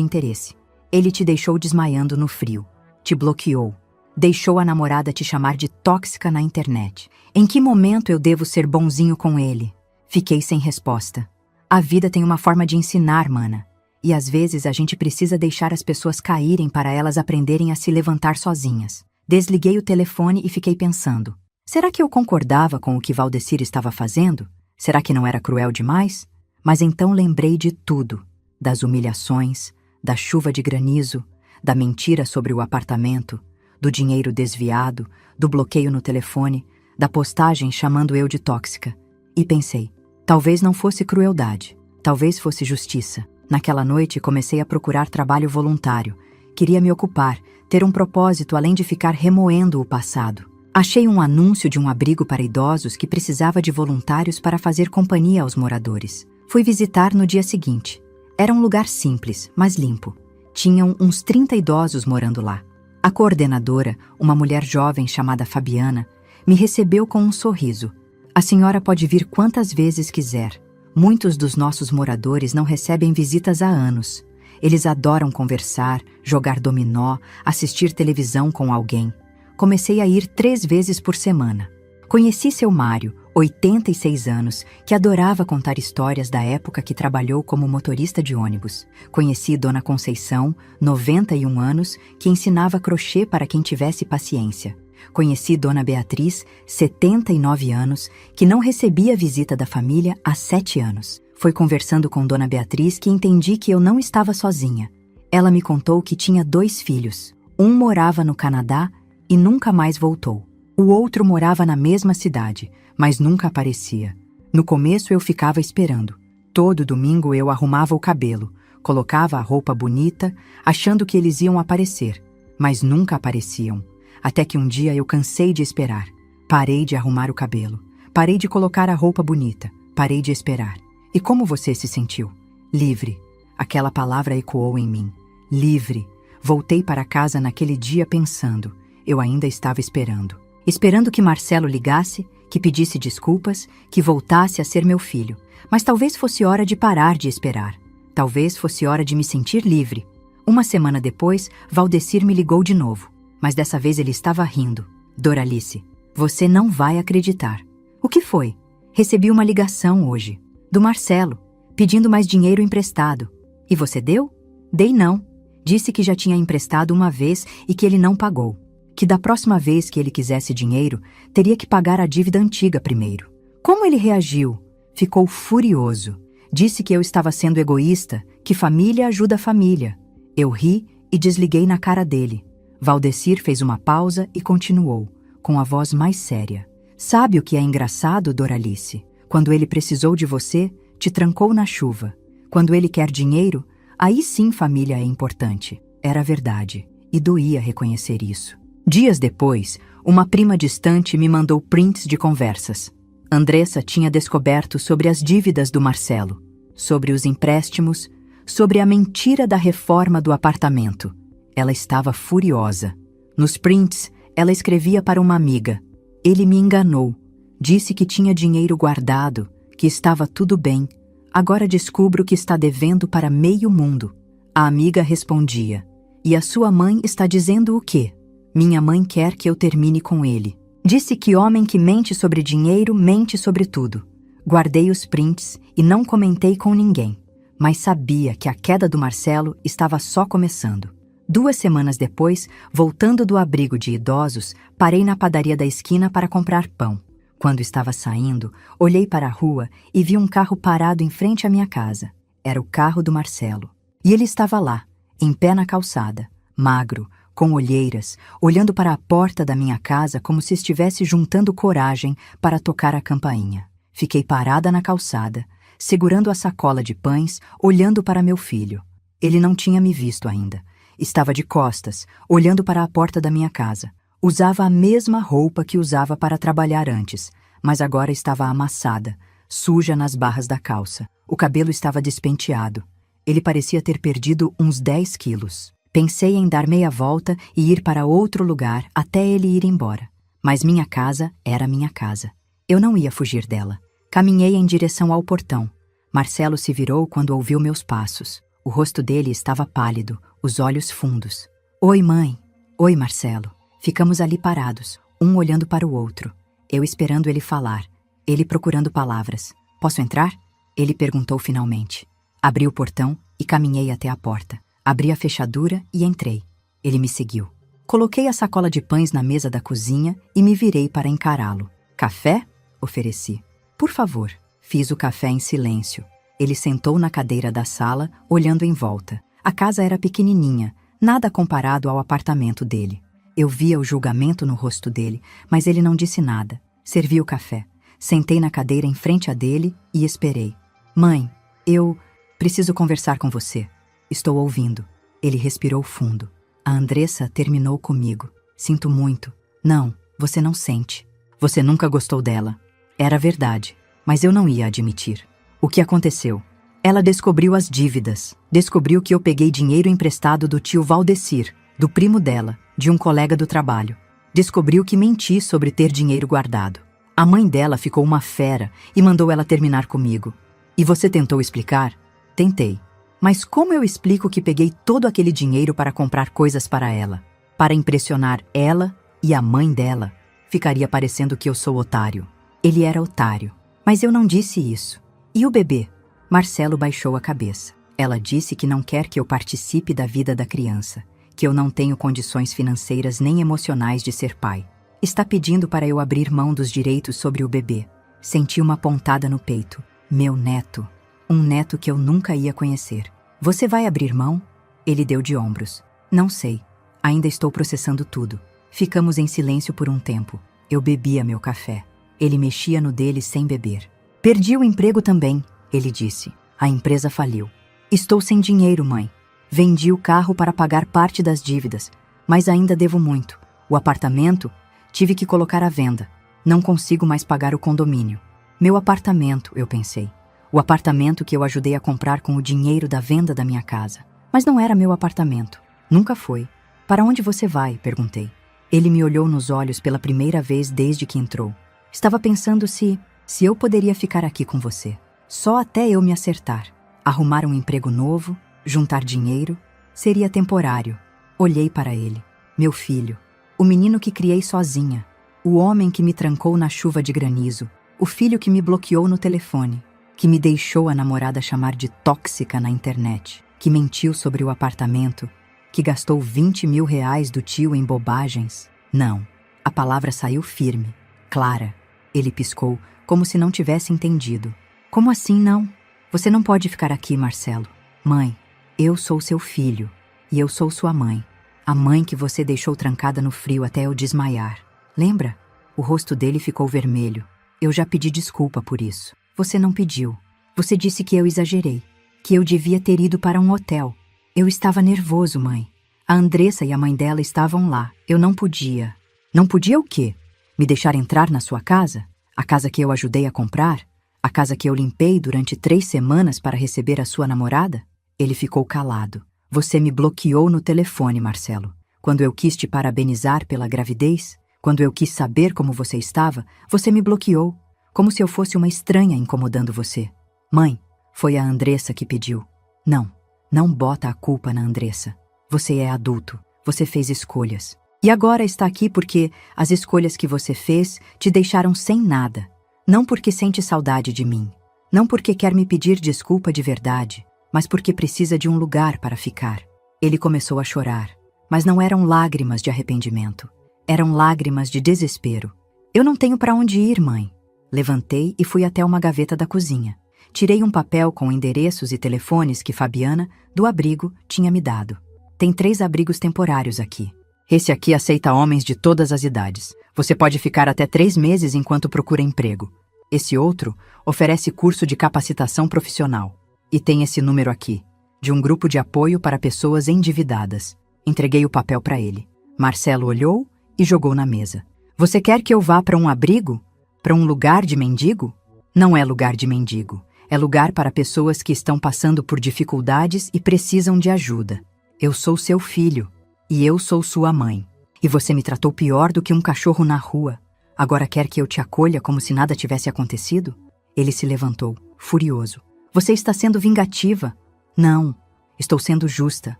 interesse. Ele te deixou desmaiando no frio. Te bloqueou. Deixou a namorada te chamar de tóxica na internet. Em que momento eu devo ser bonzinho com ele? Fiquei sem resposta. A vida tem uma forma de ensinar, mana. E às vezes a gente precisa deixar as pessoas caírem para elas aprenderem a se levantar sozinhas. Desliguei o telefone e fiquei pensando. Será que eu concordava com o que Valdecir estava fazendo? Será que não era cruel demais? Mas então lembrei de tudo. Das humilhações, da chuva de granizo, da mentira sobre o apartamento, do dinheiro desviado, do bloqueio no telefone, da postagem chamando eu de tóxica. E pensei, talvez não fosse crueldade, talvez fosse justiça. Naquela noite comecei a procurar trabalho voluntário. Queria me ocupar, ter um propósito além de ficar remoendo o passado. Achei um anúncio de um abrigo para idosos que precisava de voluntários para fazer companhia aos moradores. Fui visitar no dia seguinte. Era um lugar simples, mas limpo. Tinham uns 30 idosos morando lá. A coordenadora, uma mulher jovem chamada Fabiana, me recebeu com um sorriso. A senhora pode vir quantas vezes quiser. Muitos dos nossos moradores não recebem visitas há anos. Eles adoram conversar, jogar dominó, assistir televisão com alguém. Comecei a ir 3 vezes por semana. Conheci seu Mário, 86 anos, que adorava contar histórias da época que trabalhou como motorista de ônibus. Conheci Dona Conceição, 91 anos, que ensinava crochê para quem tivesse paciência. Conheci Dona Beatriz, 79 anos, que não recebia visita da família há 7 anos. Foi conversando com Dona Beatriz que entendi que eu não estava sozinha. Ela me contou que tinha 2 filhos. Um morava no Canadá e nunca mais voltou. O outro morava na mesma cidade, mas nunca aparecia. No começo eu ficava esperando. Todo domingo eu arrumava o cabelo, colocava a roupa bonita, achando que eles iam aparecer, mas nunca apareciam. Até que um dia eu cansei de esperar. Parei de arrumar o cabelo. Parei de colocar a roupa bonita. Parei de esperar. E como você se sentiu? Livre. Aquela palavra ecoou em mim. Livre. Voltei para casa naquele dia pensando. Eu ainda estava esperando. Esperando que Marcelo ligasse, que pedisse desculpas, que voltasse a ser meu filho. Mas talvez fosse hora de parar de esperar. Talvez fosse hora de me sentir livre. Uma semana depois, Valdecir me ligou de novo. Mas dessa vez ele estava rindo. Doralice, você não vai acreditar. O que foi? Recebi uma ligação hoje. Do Marcelo, pedindo mais dinheiro emprestado. E você deu? Dei não. Disse que já tinha emprestado uma vez e que ele não pagou. Que da próxima vez que ele quisesse dinheiro, teria que pagar a dívida antiga primeiro. Como ele reagiu? Ficou furioso. Disse que eu estava sendo egoísta, que família ajuda família. Eu ri e desliguei na cara dele. Valdecir fez uma pausa e continuou, com a voz mais séria. Sabe o que é engraçado, Doralice? Quando ele precisou de você, te trancou na chuva. Quando ele quer dinheiro, aí sim família é importante. Era verdade, e doía reconhecer isso. Dias depois, uma prima distante me mandou prints de conversas. Andressa tinha descoberto sobre as dívidas do Marcelo, sobre os empréstimos, sobre a mentira da reforma do apartamento. Ela estava furiosa. Nos prints, ela escrevia para uma amiga. Ele me enganou. Disse que tinha dinheiro guardado, que estava tudo bem. Agora descubro que está devendo para meio mundo. A amiga respondia. E a sua mãe está dizendo o quê? Minha mãe quer que eu termine com ele. Disse que homem que mente sobre dinheiro mente sobre tudo. Guardei os prints e não comentei com ninguém. Mas sabia que a queda do Marcelo estava só começando. 2 semanas depois, voltando do abrigo de idosos, parei na padaria da esquina para comprar pão. Quando estava saindo, olhei para a rua e vi um carro parado em frente à minha casa. Era o carro do Marcelo. E ele estava lá, em pé na calçada, magro, com olheiras, olhando para a porta da minha casa como se estivesse juntando coragem para tocar a campainha. Fiquei parada na calçada, segurando a sacola de pães, olhando para meu filho. Ele não tinha me visto ainda. Estava de costas, olhando para a porta da minha casa. Usava a mesma roupa que usava para trabalhar antes, mas agora estava amassada, suja nas barras da calça. O cabelo estava despenteado. Ele parecia ter perdido uns 10 quilos. Pensei em dar meia volta e ir para outro lugar até ele ir embora. Mas minha casa era minha casa. Eu não ia fugir dela. Caminhei em direção ao portão. Marcelo se virou quando ouviu meus passos. O rosto dele estava pálido, os olhos fundos. Oi, mãe. Oi, Marcelo. Ficamos ali parados, um olhando para o outro. Eu esperando ele falar, ele procurando palavras. Posso entrar? Ele perguntou finalmente. Abri o portão e caminhei até a porta. Abri a fechadura e entrei. Ele me seguiu. Coloquei a sacola de pães na mesa da cozinha e me virei para encará-lo. Café? Ofereci. Por favor. Fiz o café em silêncio. Ele sentou na cadeira da sala, olhando em volta. A casa era pequenininha, nada comparado ao apartamento dele. Eu via o julgamento no rosto dele, mas ele não disse nada. Servi o café. Sentei na cadeira em frente a dele e esperei. Mãe, eu preciso conversar com você. Estou ouvindo. Ele respirou fundo. A Andressa terminou comigo. Sinto muito. Não, você não sente. Você nunca gostou dela. Era verdade, mas eu não ia admitir. O que aconteceu? Ela descobriu as dívidas. Descobriu que eu peguei dinheiro emprestado do tio Valdecir, do primo dela, de um colega do trabalho. Descobriu que menti sobre ter dinheiro guardado. A mãe dela ficou uma fera e mandou ela terminar comigo. E você tentou explicar? Tentei. Mas como eu explico que peguei todo aquele dinheiro para comprar coisas para ela? Para impressionar ela e a mãe dela? Ficaria parecendo que eu sou otário. Ele era otário. Mas eu não disse isso. E o bebê? Marcelo baixou a cabeça. Ela disse que não quer que eu participe da vida da criança, que eu não tenho condições financeiras nem emocionais de ser pai. Está pedindo para eu abrir mão dos direitos sobre o bebê. Senti uma pontada no peito. Meu neto. Um neto que eu nunca ia conhecer. Você vai abrir mão? Ele deu de ombros. Não sei. Ainda estou processando tudo. Ficamos em silêncio por um tempo. Eu bebia meu café. Ele mexia no dele sem beber. Perdi o emprego também, ele disse. A empresa faliu. Estou sem dinheiro, mãe. Vendi o carro para pagar parte das dívidas, mas ainda devo muito. O apartamento, tive que colocar à venda. Não consigo mais pagar o condomínio. Meu apartamento, eu pensei. O apartamento que eu ajudei a comprar com o dinheiro da venda da minha casa. Mas não era meu apartamento. Nunca foi. Para onde você vai? Perguntei. Ele me olhou nos olhos pela primeira vez desde que entrou. Estava pensando se eu poderia ficar aqui com você. Só até eu me acertar. Arrumar um emprego novo, juntar dinheiro. Seria temporário. Olhei para ele. Meu filho. O menino que criei sozinha. O homem que me trancou na chuva de granizo. O filho que me bloqueou no telefone. Que me deixou a namorada chamar de tóxica na internet, que mentiu sobre o apartamento, que gastou 20 mil reais do tio em bobagens. Não, a palavra saiu firme, clara. Ele piscou, como se não tivesse entendido. Como assim não? Você não pode ficar aqui, Marcelo. Mãe, eu sou seu filho, e eu sou sua mãe. A mãe que você deixou trancada no frio até eu desmaiar. Lembra? O rosto dele ficou vermelho. Eu já pedi desculpa por isso. Você não pediu. Você disse que eu exagerei, que eu devia ter ido para um hotel. Eu estava nervoso, mãe. A Andressa e a mãe dela estavam lá. Eu não podia. Não podia o quê? Me deixar entrar na sua casa? A casa que eu ajudei a comprar? A casa que eu limpei durante 3 semanas para receber a sua namorada? Ele ficou calado. Você me bloqueou no telefone, Marcelo. Quando eu quis te parabenizar pela gravidez, quando eu quis saber como você estava, você me bloqueou. Como se eu fosse uma estranha incomodando você. Mãe, foi a Andressa que pediu. Não, não bota a culpa na Andressa. Você é adulto, você fez escolhas. E agora está aqui porque as escolhas que você fez te deixaram sem nada. Não porque sente saudade de mim. Não porque quer me pedir desculpa de verdade, mas porque precisa de um lugar para ficar. Ele começou a chorar, mas não eram lágrimas de arrependimento. Eram lágrimas de desespero. Eu não tenho para onde ir, mãe. Levantei e fui até uma gaveta da cozinha. Tirei um papel com endereços e telefones que Fabiana, do abrigo, tinha me dado. Tem 3 abrigos temporários aqui. Esse aqui aceita homens de todas as idades. Você pode ficar até 3 meses enquanto procura emprego. Esse outro oferece curso de capacitação profissional. E tem esse número aqui, de um grupo de apoio para pessoas endividadas. Entreguei o papel para ele. Marcelo olhou e jogou na mesa. Você quer que eu vá para um abrigo? Para um lugar de mendigo? Não é lugar de mendigo. É lugar para pessoas que estão passando por dificuldades e precisam de ajuda. Eu sou seu filho. E eu sou sua mãe. E você me tratou pior do que um cachorro na rua. Agora quer que eu te acolha como se nada tivesse acontecido? Ele se levantou, furioso. Você está sendo vingativa. Não, estou sendo justa.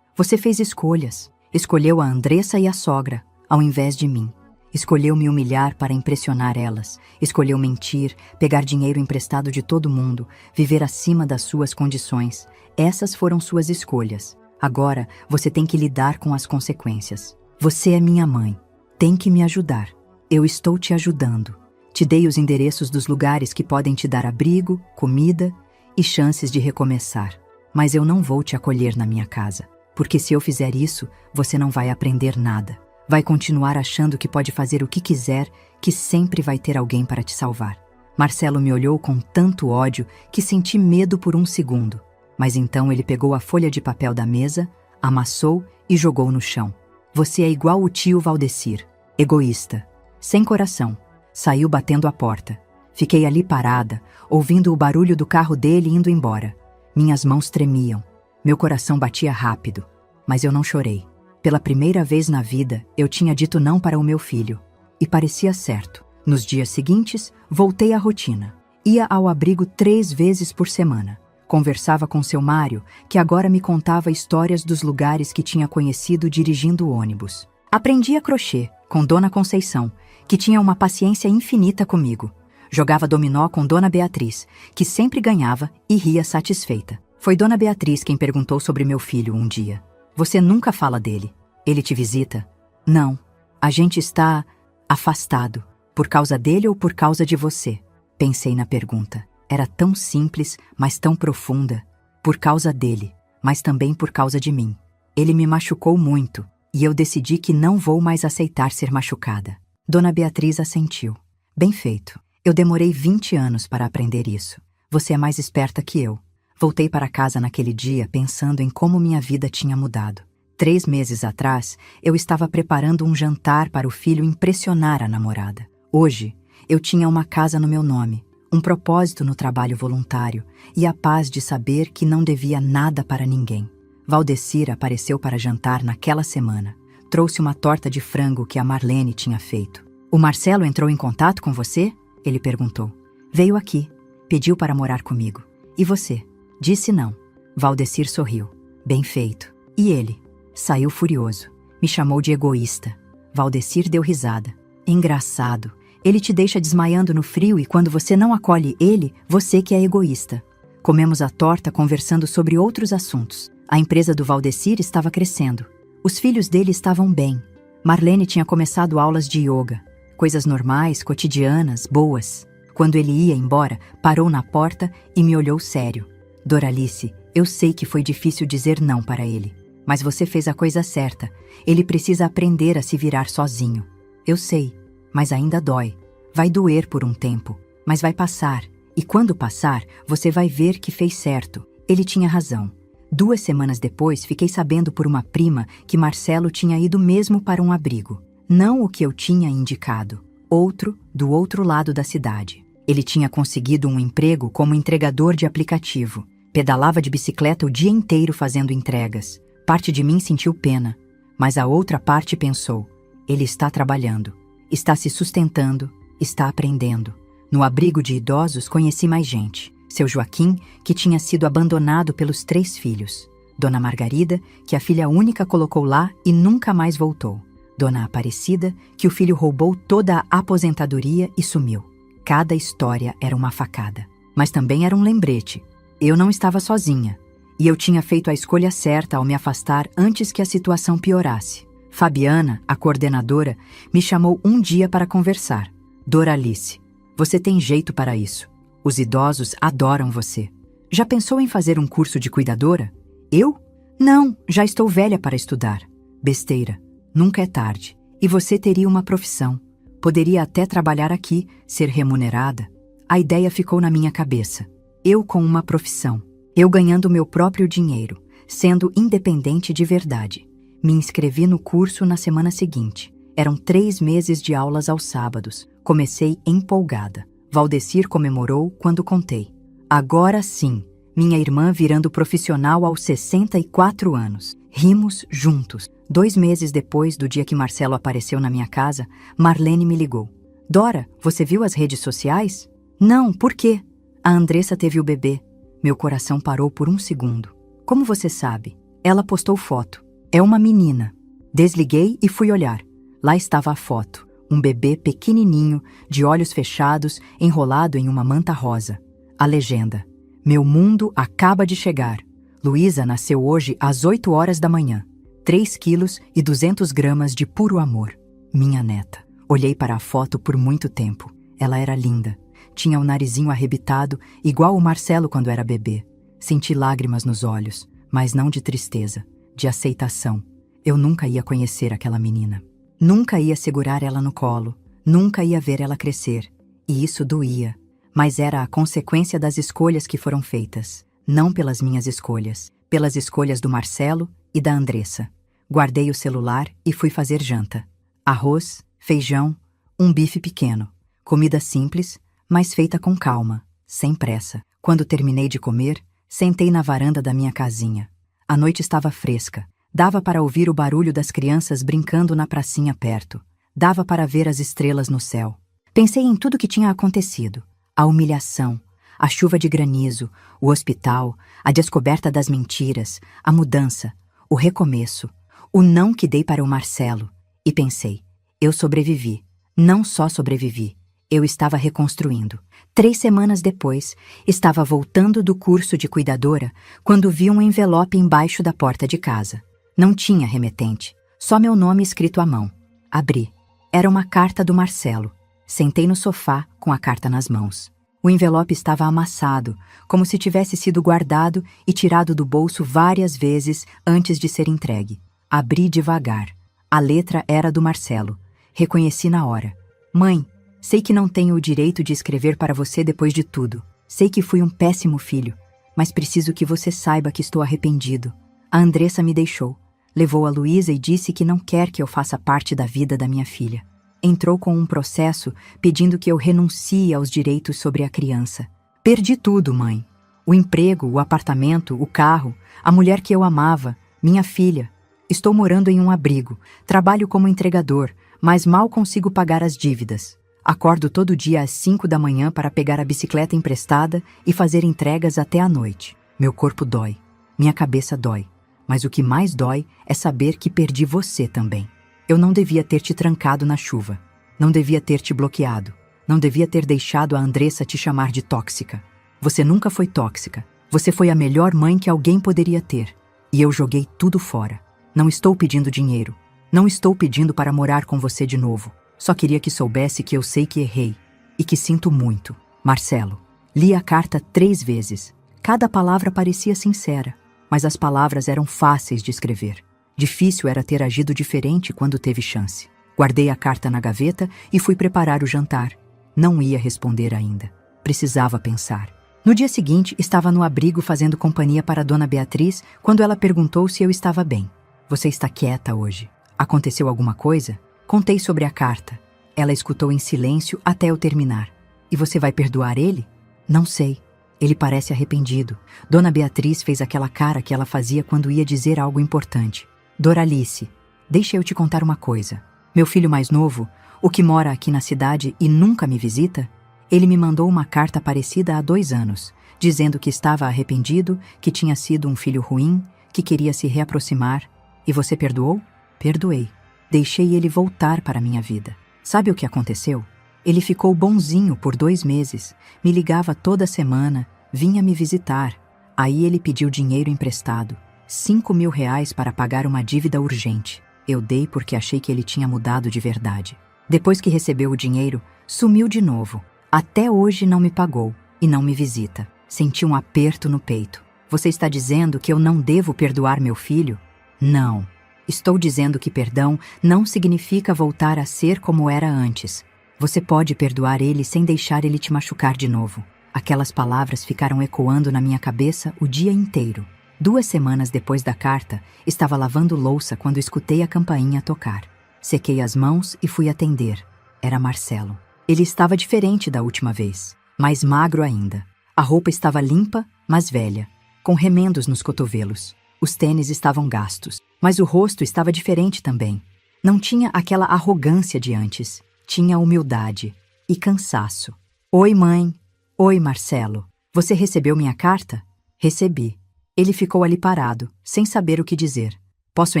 Você fez escolhas. Escolheu a Andressa e a sogra, ao invés de mim. Escolheu me humilhar para impressionar elas. Escolheu mentir, pegar dinheiro emprestado de todo mundo, viver acima das suas condições. Essas foram suas escolhas. Agora você tem que lidar com as consequências. Você é minha mãe. Tem que me ajudar. Eu estou te ajudando. Te dei os endereços dos lugares que podem te dar abrigo, comida e chances de recomeçar. Mas eu não vou te acolher na minha casa, porque se eu fizer isso, você não vai aprender nada. Vai continuar achando que pode fazer o que quiser, que sempre vai ter alguém para te salvar. Marcelo me olhou com tanto ódio que senti medo por um segundo. Mas então ele pegou a folha de papel da mesa, amassou e jogou no chão. Você é igual o tio Valdecir, egoísta, sem coração. Saiu batendo a porta. Fiquei ali parada, ouvindo o barulho do carro dele indo embora. Minhas mãos tremiam. Meu coração batia rápido. Mas eu não chorei. Pela primeira vez na vida, eu tinha dito não para o meu filho. E parecia certo. Nos dias seguintes, voltei à rotina. Ia ao abrigo 3 vezes por semana. Conversava com seu Mário, que agora me contava histórias dos lugares que tinha conhecido dirigindo o ônibus. Aprendia crochê com Dona Conceição, que tinha uma paciência infinita comigo. Jogava dominó com Dona Beatriz, que sempre ganhava e ria satisfeita. Foi Dona Beatriz quem perguntou sobre meu filho um dia. Você nunca fala dele. Ele te visita? Não. A gente está afastado. Por causa dele ou por causa de você? Pensei na pergunta. Era tão simples, mas tão profunda. Por causa dele, mas também por causa de mim. Ele me machucou muito, e eu decidi que não vou mais aceitar ser machucada. Dona Beatriz assentiu. Bem feito. Eu demorei 20 anos para aprender isso. Você é mais esperta que eu. Voltei para casa naquele dia pensando em como minha vida tinha mudado. 3 meses atrás, eu estava preparando um jantar para o filho impressionar a namorada. Hoje, eu tinha uma casa no meu nome, um propósito no trabalho voluntário e a paz de saber que não devia nada para ninguém. Valdecir apareceu para jantar naquela semana. Trouxe uma torta de frango que a Marlene tinha feito. O Marcelo entrou em contato com você? Ele perguntou. Veio aqui. Pediu para morar comigo. E você? Disse não. Valdecir sorriu. Bem feito. E ele? Saiu furioso. Me chamou de egoísta. Valdecir deu risada. Engraçado. Ele te deixa desmaiando no frio e quando você não acolhe ele, você que é egoísta. Comemos a torta conversando sobre outros assuntos. A empresa do Valdecir estava crescendo. Os filhos dele estavam bem. Marlene tinha começado aulas de yoga. Coisas normais, cotidianas, boas. Quando ele ia embora, parou na porta e me olhou sério. Doralice, eu sei que foi difícil dizer não para ele. Mas você fez a coisa certa. Ele precisa aprender a se virar sozinho. Eu sei, mas ainda dói. Vai doer por um tempo, mas vai passar. E quando passar, você vai ver que fez certo. Ele tinha razão. 2 semanas depois, fiquei sabendo por uma prima que Marcelo tinha ido mesmo para um abrigo. Não o que eu tinha indicado. Outro, do outro lado da cidade. Ele tinha conseguido um emprego como entregador de aplicativo. Pedalava de bicicleta o dia inteiro fazendo entregas. Parte de mim sentiu pena, mas a outra parte pensou: ele está trabalhando, está se sustentando, está aprendendo. No abrigo de idosos conheci mais gente. Seu Joaquim, que tinha sido abandonado pelos 3 filhos. Dona Margarida, que a filha única colocou lá e nunca mais voltou. Dona Aparecida, que o filho roubou toda a aposentadoria e sumiu. Cada história era uma facada, mas também era um lembrete. Eu não estava sozinha. E eu tinha feito a escolha certa ao me afastar antes que a situação piorasse. Fabiana, a coordenadora, me chamou um dia para conversar. Doralice, você tem jeito para isso. Os idosos adoram você. Já pensou em fazer um curso de cuidadora? Eu? Não, já estou velha para estudar. Besteira, nunca é tarde. E você teria uma profissão. Poderia até trabalhar aqui, ser remunerada. A ideia ficou na minha cabeça. Eu com uma profissão. Eu ganhando meu próprio dinheiro, sendo independente de verdade. Me inscrevi no curso na semana seguinte. Eram 3 meses de aulas aos sábados. Comecei empolgada. Valdecir comemorou quando contei. Agora sim, minha irmã virando profissional aos 64 anos. Rimos juntos. 2 meses depois do dia que Marcelo apareceu na minha casa, Marlene me ligou. Dora, você viu as redes sociais? Não, por quê? A Andressa teve o bebê. Meu coração parou por 1 segundo. Como você sabe? Ela postou foto. É uma menina. Desliguei e fui olhar. Lá estava a foto. Um bebê pequenininho, de olhos fechados, enrolado em uma manta rosa. A legenda. Meu mundo acaba de chegar. Luísa nasceu hoje às 8 horas da manhã. 3 quilos e 200 gramas de puro amor. Minha neta. Olhei para a foto por muito tempo. Ela era linda. Tinha o narizinho arrebitado, igual o Marcelo quando era bebê. Senti lágrimas nos olhos, mas não de tristeza, de aceitação. Eu nunca ia conhecer aquela menina. Nunca ia segurar ela no colo. Nunca ia ver ela crescer. E isso doía. Mas era a consequência das escolhas que foram feitas. Não pelas minhas escolhas. Pelas escolhas do Marcelo e da Andressa. Guardei o celular e fui fazer janta. Arroz, feijão, um bife pequeno. Comida simples, mas feita com calma, sem pressa. Quando terminei de comer, sentei na varanda da minha casinha. A noite estava fresca. Dava para ouvir o barulho das crianças brincando na pracinha perto. Dava para ver as estrelas no céu. Pensei em tudo que tinha acontecido. A humilhação, a chuva de granizo, o hospital, a descoberta das mentiras, a mudança, o recomeço, o não que dei para o Marcelo. E pensei, eu sobrevivi. Não só sobrevivi, eu estava reconstruindo. 3 semanas depois, estava voltando do curso de cuidadora quando vi um envelope embaixo da porta de casa. Não tinha remetente, só meu nome escrito à mão. Abri. Era uma carta do Marcelo. Sentei no sofá com a carta nas mãos. O envelope estava amassado, como se tivesse sido guardado e tirado do bolso várias vezes antes de ser entregue. Abri devagar. A letra era do Marcelo. Reconheci na hora. Mãe, sei que não tenho o direito de escrever para você depois de tudo. Sei que fui um péssimo filho, mas preciso que você saiba que estou arrependido. A Andressa me deixou. Levou a Luísa e disse que não quer que eu faça parte da vida da minha filha. Entrou com um processo pedindo que eu renuncie aos direitos sobre a criança. Perdi tudo, mãe. O emprego, o apartamento, o carro, a mulher que eu amava, minha filha. Estou morando em um abrigo, trabalho como entregador, mas mal consigo pagar as dívidas. Acordo todo dia às 5 da manhã para pegar a bicicleta emprestada e fazer entregas até à noite. Meu corpo dói, minha cabeça dói, mas o que mais dói é saber que perdi você também. Eu não devia ter te trancado na chuva, não devia ter te bloqueado, não devia ter deixado a Andressa te chamar de tóxica. Você nunca foi tóxica, você foi a melhor mãe que alguém poderia ter. E eu joguei tudo fora. Não estou pedindo dinheiro, não estou pedindo para morar com você de novo. Só queria que soubesse que eu sei que errei e que sinto muito. Marcelo. Li a carta 3 vezes. Cada palavra parecia sincera, mas as palavras eram fáceis de escrever. Difícil era ter agido diferente quando teve chance. Guardei a carta na gaveta e fui preparar o jantar. Não ia responder ainda. Precisava pensar. No dia seguinte, estava no abrigo fazendo companhia para Dona Beatriz quando ela perguntou se eu estava bem. Você está quieta hoje. Aconteceu alguma coisa? Contei sobre a carta. Ela escutou em silêncio até eu terminar. E você vai perdoar ele? Não sei. Ele parece arrependido. Dona Beatriz fez aquela cara que ela fazia quando ia dizer algo importante. Doralice, deixa eu te contar uma coisa. Meu filho mais novo, o que mora aqui na cidade e nunca me visita, ele me mandou uma carta parecida há 2 anos, dizendo que estava arrependido, que tinha sido um filho ruim, que queria se reaproximar. E você perdoou? Perdoei. Deixei ele voltar para a minha vida. Sabe o que aconteceu? Ele ficou bonzinho por 2 meses, me ligava toda semana, vinha me visitar. Aí ele pediu dinheiro emprestado, 5.000 reais para pagar uma dívida urgente. Eu dei porque achei que ele tinha mudado de verdade. Depois que recebeu o dinheiro, sumiu de novo. Até hoje não me pagou e não me visita. Senti um aperto no peito. Você está dizendo que eu não devo perdoar meu filho? Não. Estou dizendo que perdão não significa voltar a ser como era antes. Você pode perdoar ele sem deixar ele te machucar de novo. Aquelas palavras ficaram ecoando na minha cabeça o dia inteiro. 2 semanas depois da carta, estava lavando louça quando escutei a campainha tocar. Sequei as mãos e fui atender. Era Marcelo. Ele estava diferente da última vez, mais magro ainda. A roupa estava limpa, mas velha, com remendos nos cotovelos. Os tênis estavam gastos, mas o rosto estava diferente também. Não tinha aquela arrogância de antes. Tinha humildade e cansaço. Oi, mãe. Oi, Marcelo. Você recebeu minha carta? Recebi. Ele ficou ali parado, sem saber o que dizer. Posso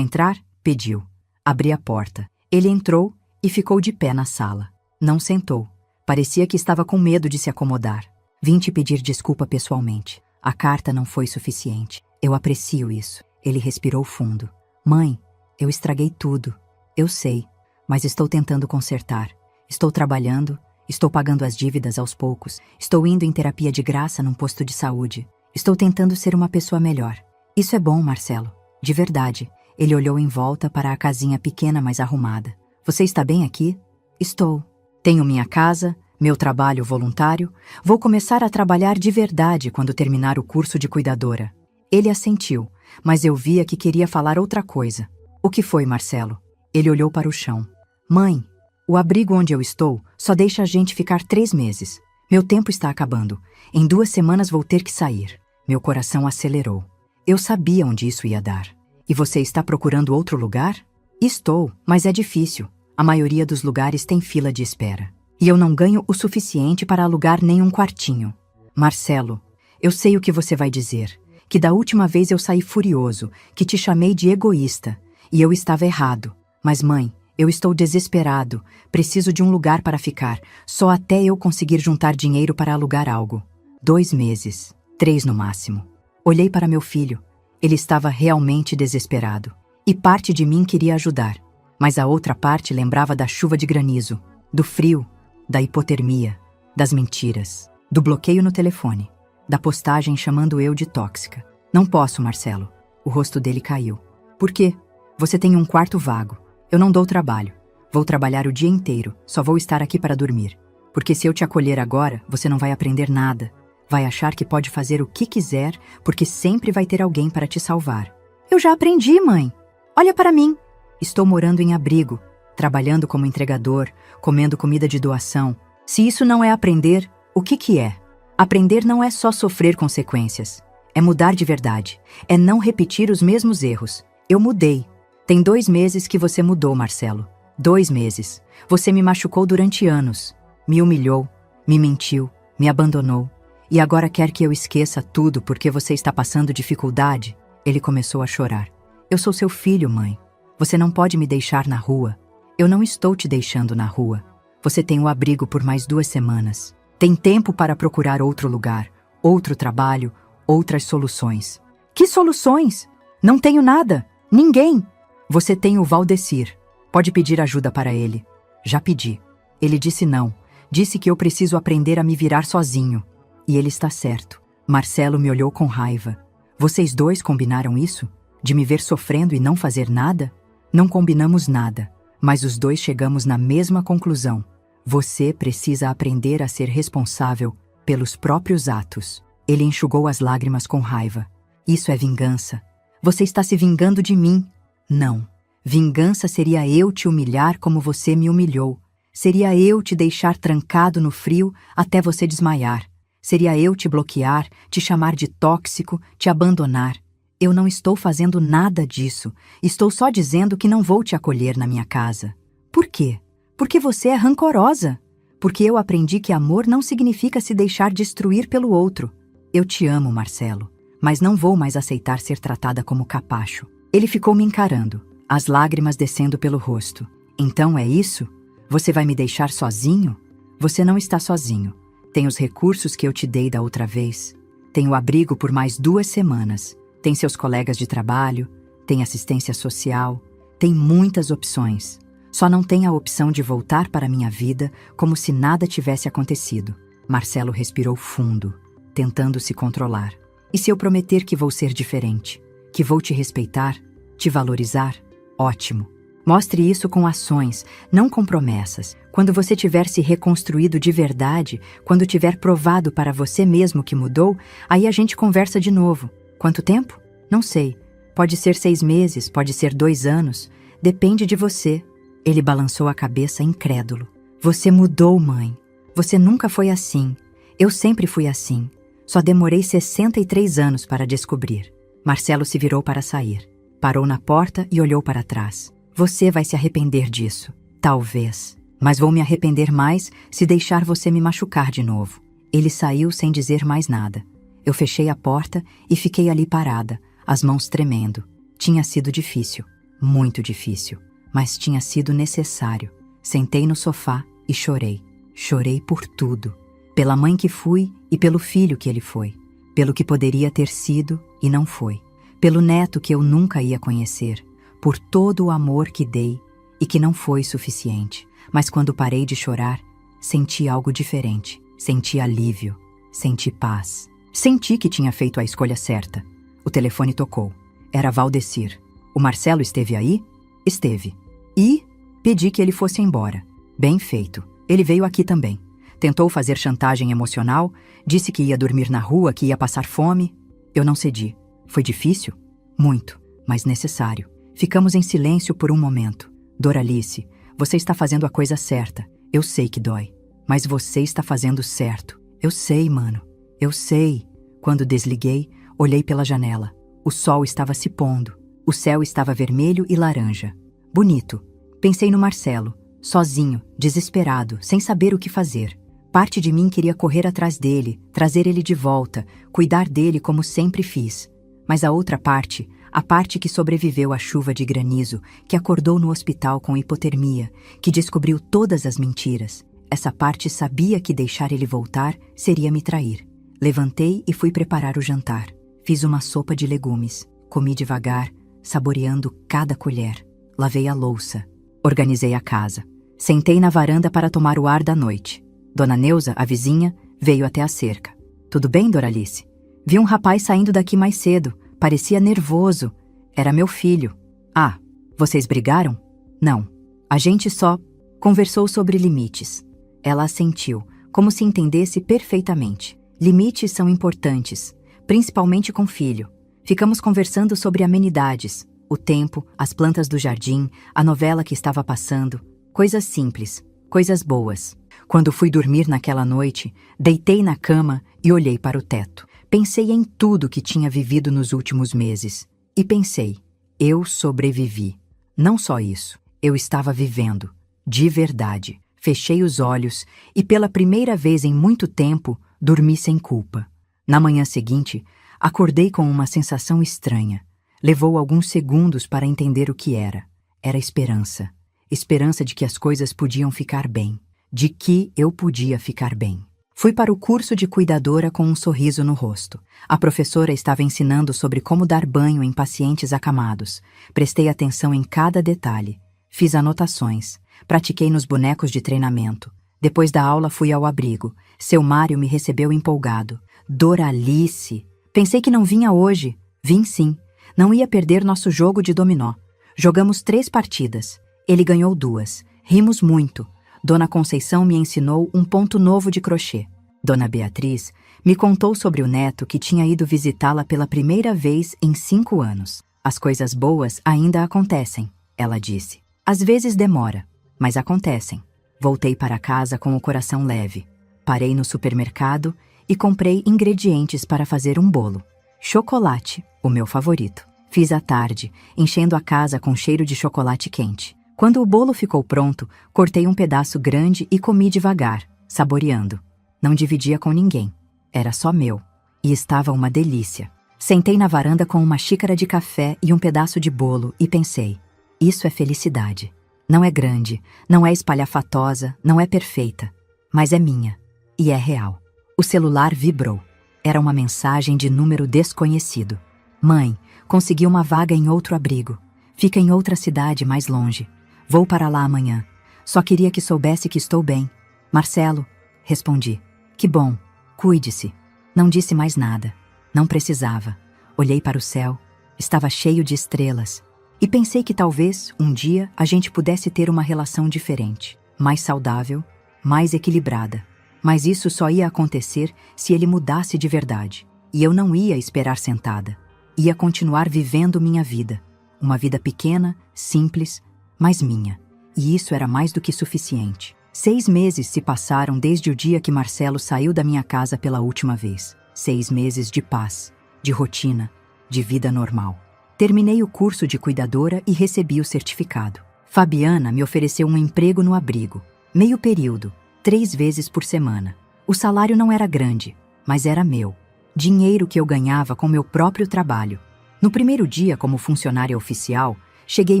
entrar? Pediu. Abri a porta. Ele entrou e ficou de pé na sala. Não sentou. Parecia que estava com medo de se acomodar. Vim te pedir desculpa pessoalmente. A carta não foi suficiente. Eu aprecio isso. Ele respirou fundo. Mãe, eu estraguei tudo. Eu sei, mas estou tentando consertar. Estou trabalhando, estou pagando as dívidas aos poucos. Estou indo em terapia de graça num posto de saúde. Estou tentando ser uma pessoa melhor. Isso é bom, Marcelo. De verdade. Ele olhou em volta para a casinha pequena mais arrumada. Você está bem aqui? Estou. Tenho minha casa, meu trabalho voluntário. Vou começar a trabalhar de verdade quando terminar o curso de cuidadora. Ele assentiu, mas eu via que queria falar outra coisa. O que foi, Marcelo? Ele olhou para o chão. Mãe, o abrigo onde eu estou só deixa a gente ficar 3 meses. Meu tempo está acabando. Em 2 semanas vou ter que sair. Meu coração acelerou. Eu sabia onde isso ia dar. E você está procurando outro lugar? Estou, mas é difícil. A maioria dos lugares tem fila de espera. E eu não ganho o suficiente para alugar nem um quartinho. Marcelo, eu sei o que você vai dizer. Que da última vez eu saí furioso, que te chamei de egoísta. E eu estava errado. Mas mãe, eu estou desesperado. Preciso de um lugar para ficar. Só até eu conseguir juntar dinheiro para alugar algo. 2 meses. 3 no máximo. Olhei para meu filho. Ele estava realmente desesperado. E parte de mim queria ajudar. Mas a outra parte lembrava da chuva de granizo, do frio, da hipotermia, das mentiras, do bloqueio no telefone, da postagem chamando eu de tóxica. Não posso, Marcelo. O rosto dele caiu. Por quê? Você tem um quarto vago. Eu não dou trabalho. Vou trabalhar o dia inteiro. Só vou estar aqui para dormir. Porque se eu te acolher agora, você não vai aprender nada. Vai achar que pode fazer o que quiser, porque sempre vai ter alguém para te salvar. Eu já aprendi, mãe. Olha para mim. Estou morando em abrigo, trabalhando como entregador, comendo comida de doação. Se isso não é aprender, o que é? Aprender não é só sofrer consequências. É mudar de verdade. É não repetir os mesmos erros. Eu mudei. Tem 2 meses que você mudou, Marcelo. 2 meses. Você me machucou durante anos. Me humilhou, me mentiu, me abandonou. E agora quer que eu esqueça tudo porque você está passando dificuldade? Ele começou a chorar. Eu sou seu filho, mãe. Você não pode me deixar na rua. Eu não estou te deixando na rua. Você tem o abrigo por mais 2 semanas. Tem tempo para procurar outro lugar, outro trabalho, outras soluções. Que soluções? Não tenho nada. Ninguém. Você tem o Valdecir. Pode pedir ajuda para ele. Já pedi. Ele disse não. Disse que eu preciso aprender a me virar sozinho. E ele está certo. Marcelo me olhou com raiva. Vocês 2 combinaram isso? De me ver sofrendo e não fazer nada? Não combinamos nada, mas os 2 chegamos na mesma conclusão. Você precisa aprender a ser responsável pelos próprios atos. Ele enxugou as lágrimas com raiva. Isso é vingança. Você está se vingando de mim. Não. Vingança seria eu te humilhar como você me humilhou. Seria eu te deixar trancado no frio até você desmaiar. Seria eu te bloquear, te chamar de tóxico, te abandonar. Eu não estou fazendo nada disso. Estou só dizendo que não vou te acolher na minha casa. Por quê? Porque você é rancorosa. Porque eu aprendi que amor não significa se deixar destruir pelo outro. Eu te amo, Marcelo, mas não vou mais aceitar ser tratada como capacho. Ele ficou me encarando, as lágrimas descendo pelo rosto. Então é isso? Você vai me deixar sozinho? Você não está sozinho. Tem os recursos que eu te dei da outra vez. Tem o abrigo por mais 2 semanas. Tem seus colegas de trabalho, tem assistência social, tem muitas opções. Só não tem a opção de voltar para minha vida como se nada tivesse acontecido. Marcelo respirou fundo, tentando se controlar. E se eu prometer que vou ser diferente? Que vou te respeitar? Te valorizar? Ótimo. Mostre isso com ações, não com promessas. Quando você tiver se reconstruído de verdade, quando tiver provado para você mesmo que mudou, aí a gente conversa de novo. Quanto tempo? Não sei. Pode ser 6 meses, pode ser 2 anos. Depende de você. Ele balançou a cabeça incrédulo. Você mudou, mãe. Você nunca foi assim. Eu sempre fui assim. Só demorei 63 anos para descobrir. Marcelo se virou para sair. Parou na porta e olhou para trás. Você vai se arrepender disso. Talvez. Mas vou me arrepender mais se deixar você me machucar de novo. Ele saiu sem dizer mais nada. Eu fechei a porta e fiquei ali parada, as mãos tremendo. Tinha sido difícil, muito difícil, mas tinha sido necessário. Sentei no sofá e chorei. Chorei por tudo. Pela mãe que fui e pelo filho que ele foi. Pelo que poderia ter sido e não foi. Pelo neto que eu nunca ia conhecer. Por todo o amor que dei e que não foi suficiente. Mas quando parei de chorar, senti algo diferente. Senti alívio. Senti paz. Senti que tinha feito a escolha certa. O telefone tocou. Era Valdecir. O Marcelo esteve aí? Esteve. E pedi que ele fosse embora. Bem feito. Ele veio aqui também. Tentou fazer chantagem emocional, disse que ia dormir na rua, que ia passar fome. Eu não cedi. Foi difícil? Muito, mas necessário. Ficamos em silêncio por um momento. Doralice, você está fazendo a coisa certa. Eu sei que dói, mas você está fazendo certo. Eu sei, mano. Eu sei. Quando desliguei, olhei pela janela. O sol estava se pondo. O céu estava vermelho e laranja. Bonito. Pensei no Marcelo, sozinho, desesperado, sem saber o que fazer. Parte de mim queria correr atrás dele, trazer ele de volta, cuidar dele como sempre fiz. Mas a outra parte, a parte que sobreviveu à chuva de granizo, que acordou no hospital com hipotermia, que descobriu todas as mentiras, essa parte sabia que deixar ele voltar seria me trair. Levantei e fui preparar o jantar. Fiz uma sopa de legumes. Comi devagar, saboreando cada colher. Lavei a louça. Organizei a casa. Sentei na varanda para tomar o ar da noite. Dona Neuza, a vizinha, veio até a cerca. Tudo bem, Doralice? Vi um rapaz saindo daqui mais cedo. Parecia nervoso. Era meu filho. Ah, vocês brigaram? Não. A gente só conversou sobre limites. Ela assentiu, como se entendesse perfeitamente. Limites são importantes, principalmente com filho. Ficamos conversando sobre amenidades, o tempo, as plantas do jardim, a novela que estava passando. Coisas simples, coisas boas. Quando fui dormir naquela noite, deitei na cama e olhei para o teto. Pensei em tudo que tinha vivido nos últimos meses. E pensei, eu sobrevivi. Não só isso, eu estava vivendo. De verdade. Fechei os olhos e, pela primeira vez em muito tempo, dormi sem culpa. Na manhã seguinte, acordei com uma sensação estranha. Levou alguns segundos para entender o que era. Era esperança. Esperança de que as coisas podiam ficar bem. De que eu podia ficar bem. Fui para o curso de cuidadora com um sorriso no rosto. A professora estava ensinando sobre como dar banho em pacientes acamados. Prestei atenção em cada detalhe. Fiz anotações. Pratiquei nos bonecos de treinamento. Depois da aula fui ao abrigo. Seu Mário me recebeu empolgado. Doralice! Pensei que não vinha hoje. Vim sim. Não ia perder nosso jogo de dominó. Jogamos 3 partidas. Ele ganhou 2. Rimos muito. Dona Conceição me ensinou um ponto novo de crochê. Dona Beatriz me contou sobre o neto que tinha ido visitá-la pela primeira vez em 5 anos. As coisas boas ainda acontecem, ela disse. Às vezes demora, mas acontecem. Voltei para casa com o coração leve. Parei no supermercado e comprei ingredientes para fazer um bolo. Chocolate, o meu favorito. Fiz à tarde, enchendo a casa com cheiro de chocolate quente. Quando o bolo ficou pronto, cortei um pedaço grande e comi devagar, saboreando. Não dividia com ninguém. Era só meu. E estava uma delícia. Sentei na varanda com uma xícara de café e um pedaço de bolo e pensei, isso é felicidade. Não é grande, não é espalhafatosa, não é perfeita, mas é minha. E é real. O celular vibrou. Era uma mensagem de número desconhecido. Mãe, consegui uma vaga em outro abrigo. Fica em outra cidade mais longe. Vou para lá amanhã. Só queria que soubesse que estou bem. Marcelo, respondi. Que bom. Cuide-se. Não disse mais nada. Não precisava. Olhei para o céu. Estava cheio de estrelas. E pensei que talvez, um dia, a gente pudesse ter uma relação diferente. Mais saudável, mais equilibrada. Mas isso só ia acontecer se ele mudasse de verdade. E eu não ia esperar sentada. Ia continuar vivendo minha vida. Uma vida pequena, simples, mas minha. E isso era mais do que suficiente. 6 meses se passaram desde o dia que Marcelo saiu da minha casa pela última vez. 6 meses de paz, de rotina, de vida normal. Terminei o curso de cuidadora e recebi o certificado. Fabiana me ofereceu um emprego no abrigo, meio período, 3 vezes por semana. O salário não era grande, mas era meu. Dinheiro que eu ganhava com meu próprio trabalho. No primeiro dia como funcionária oficial, cheguei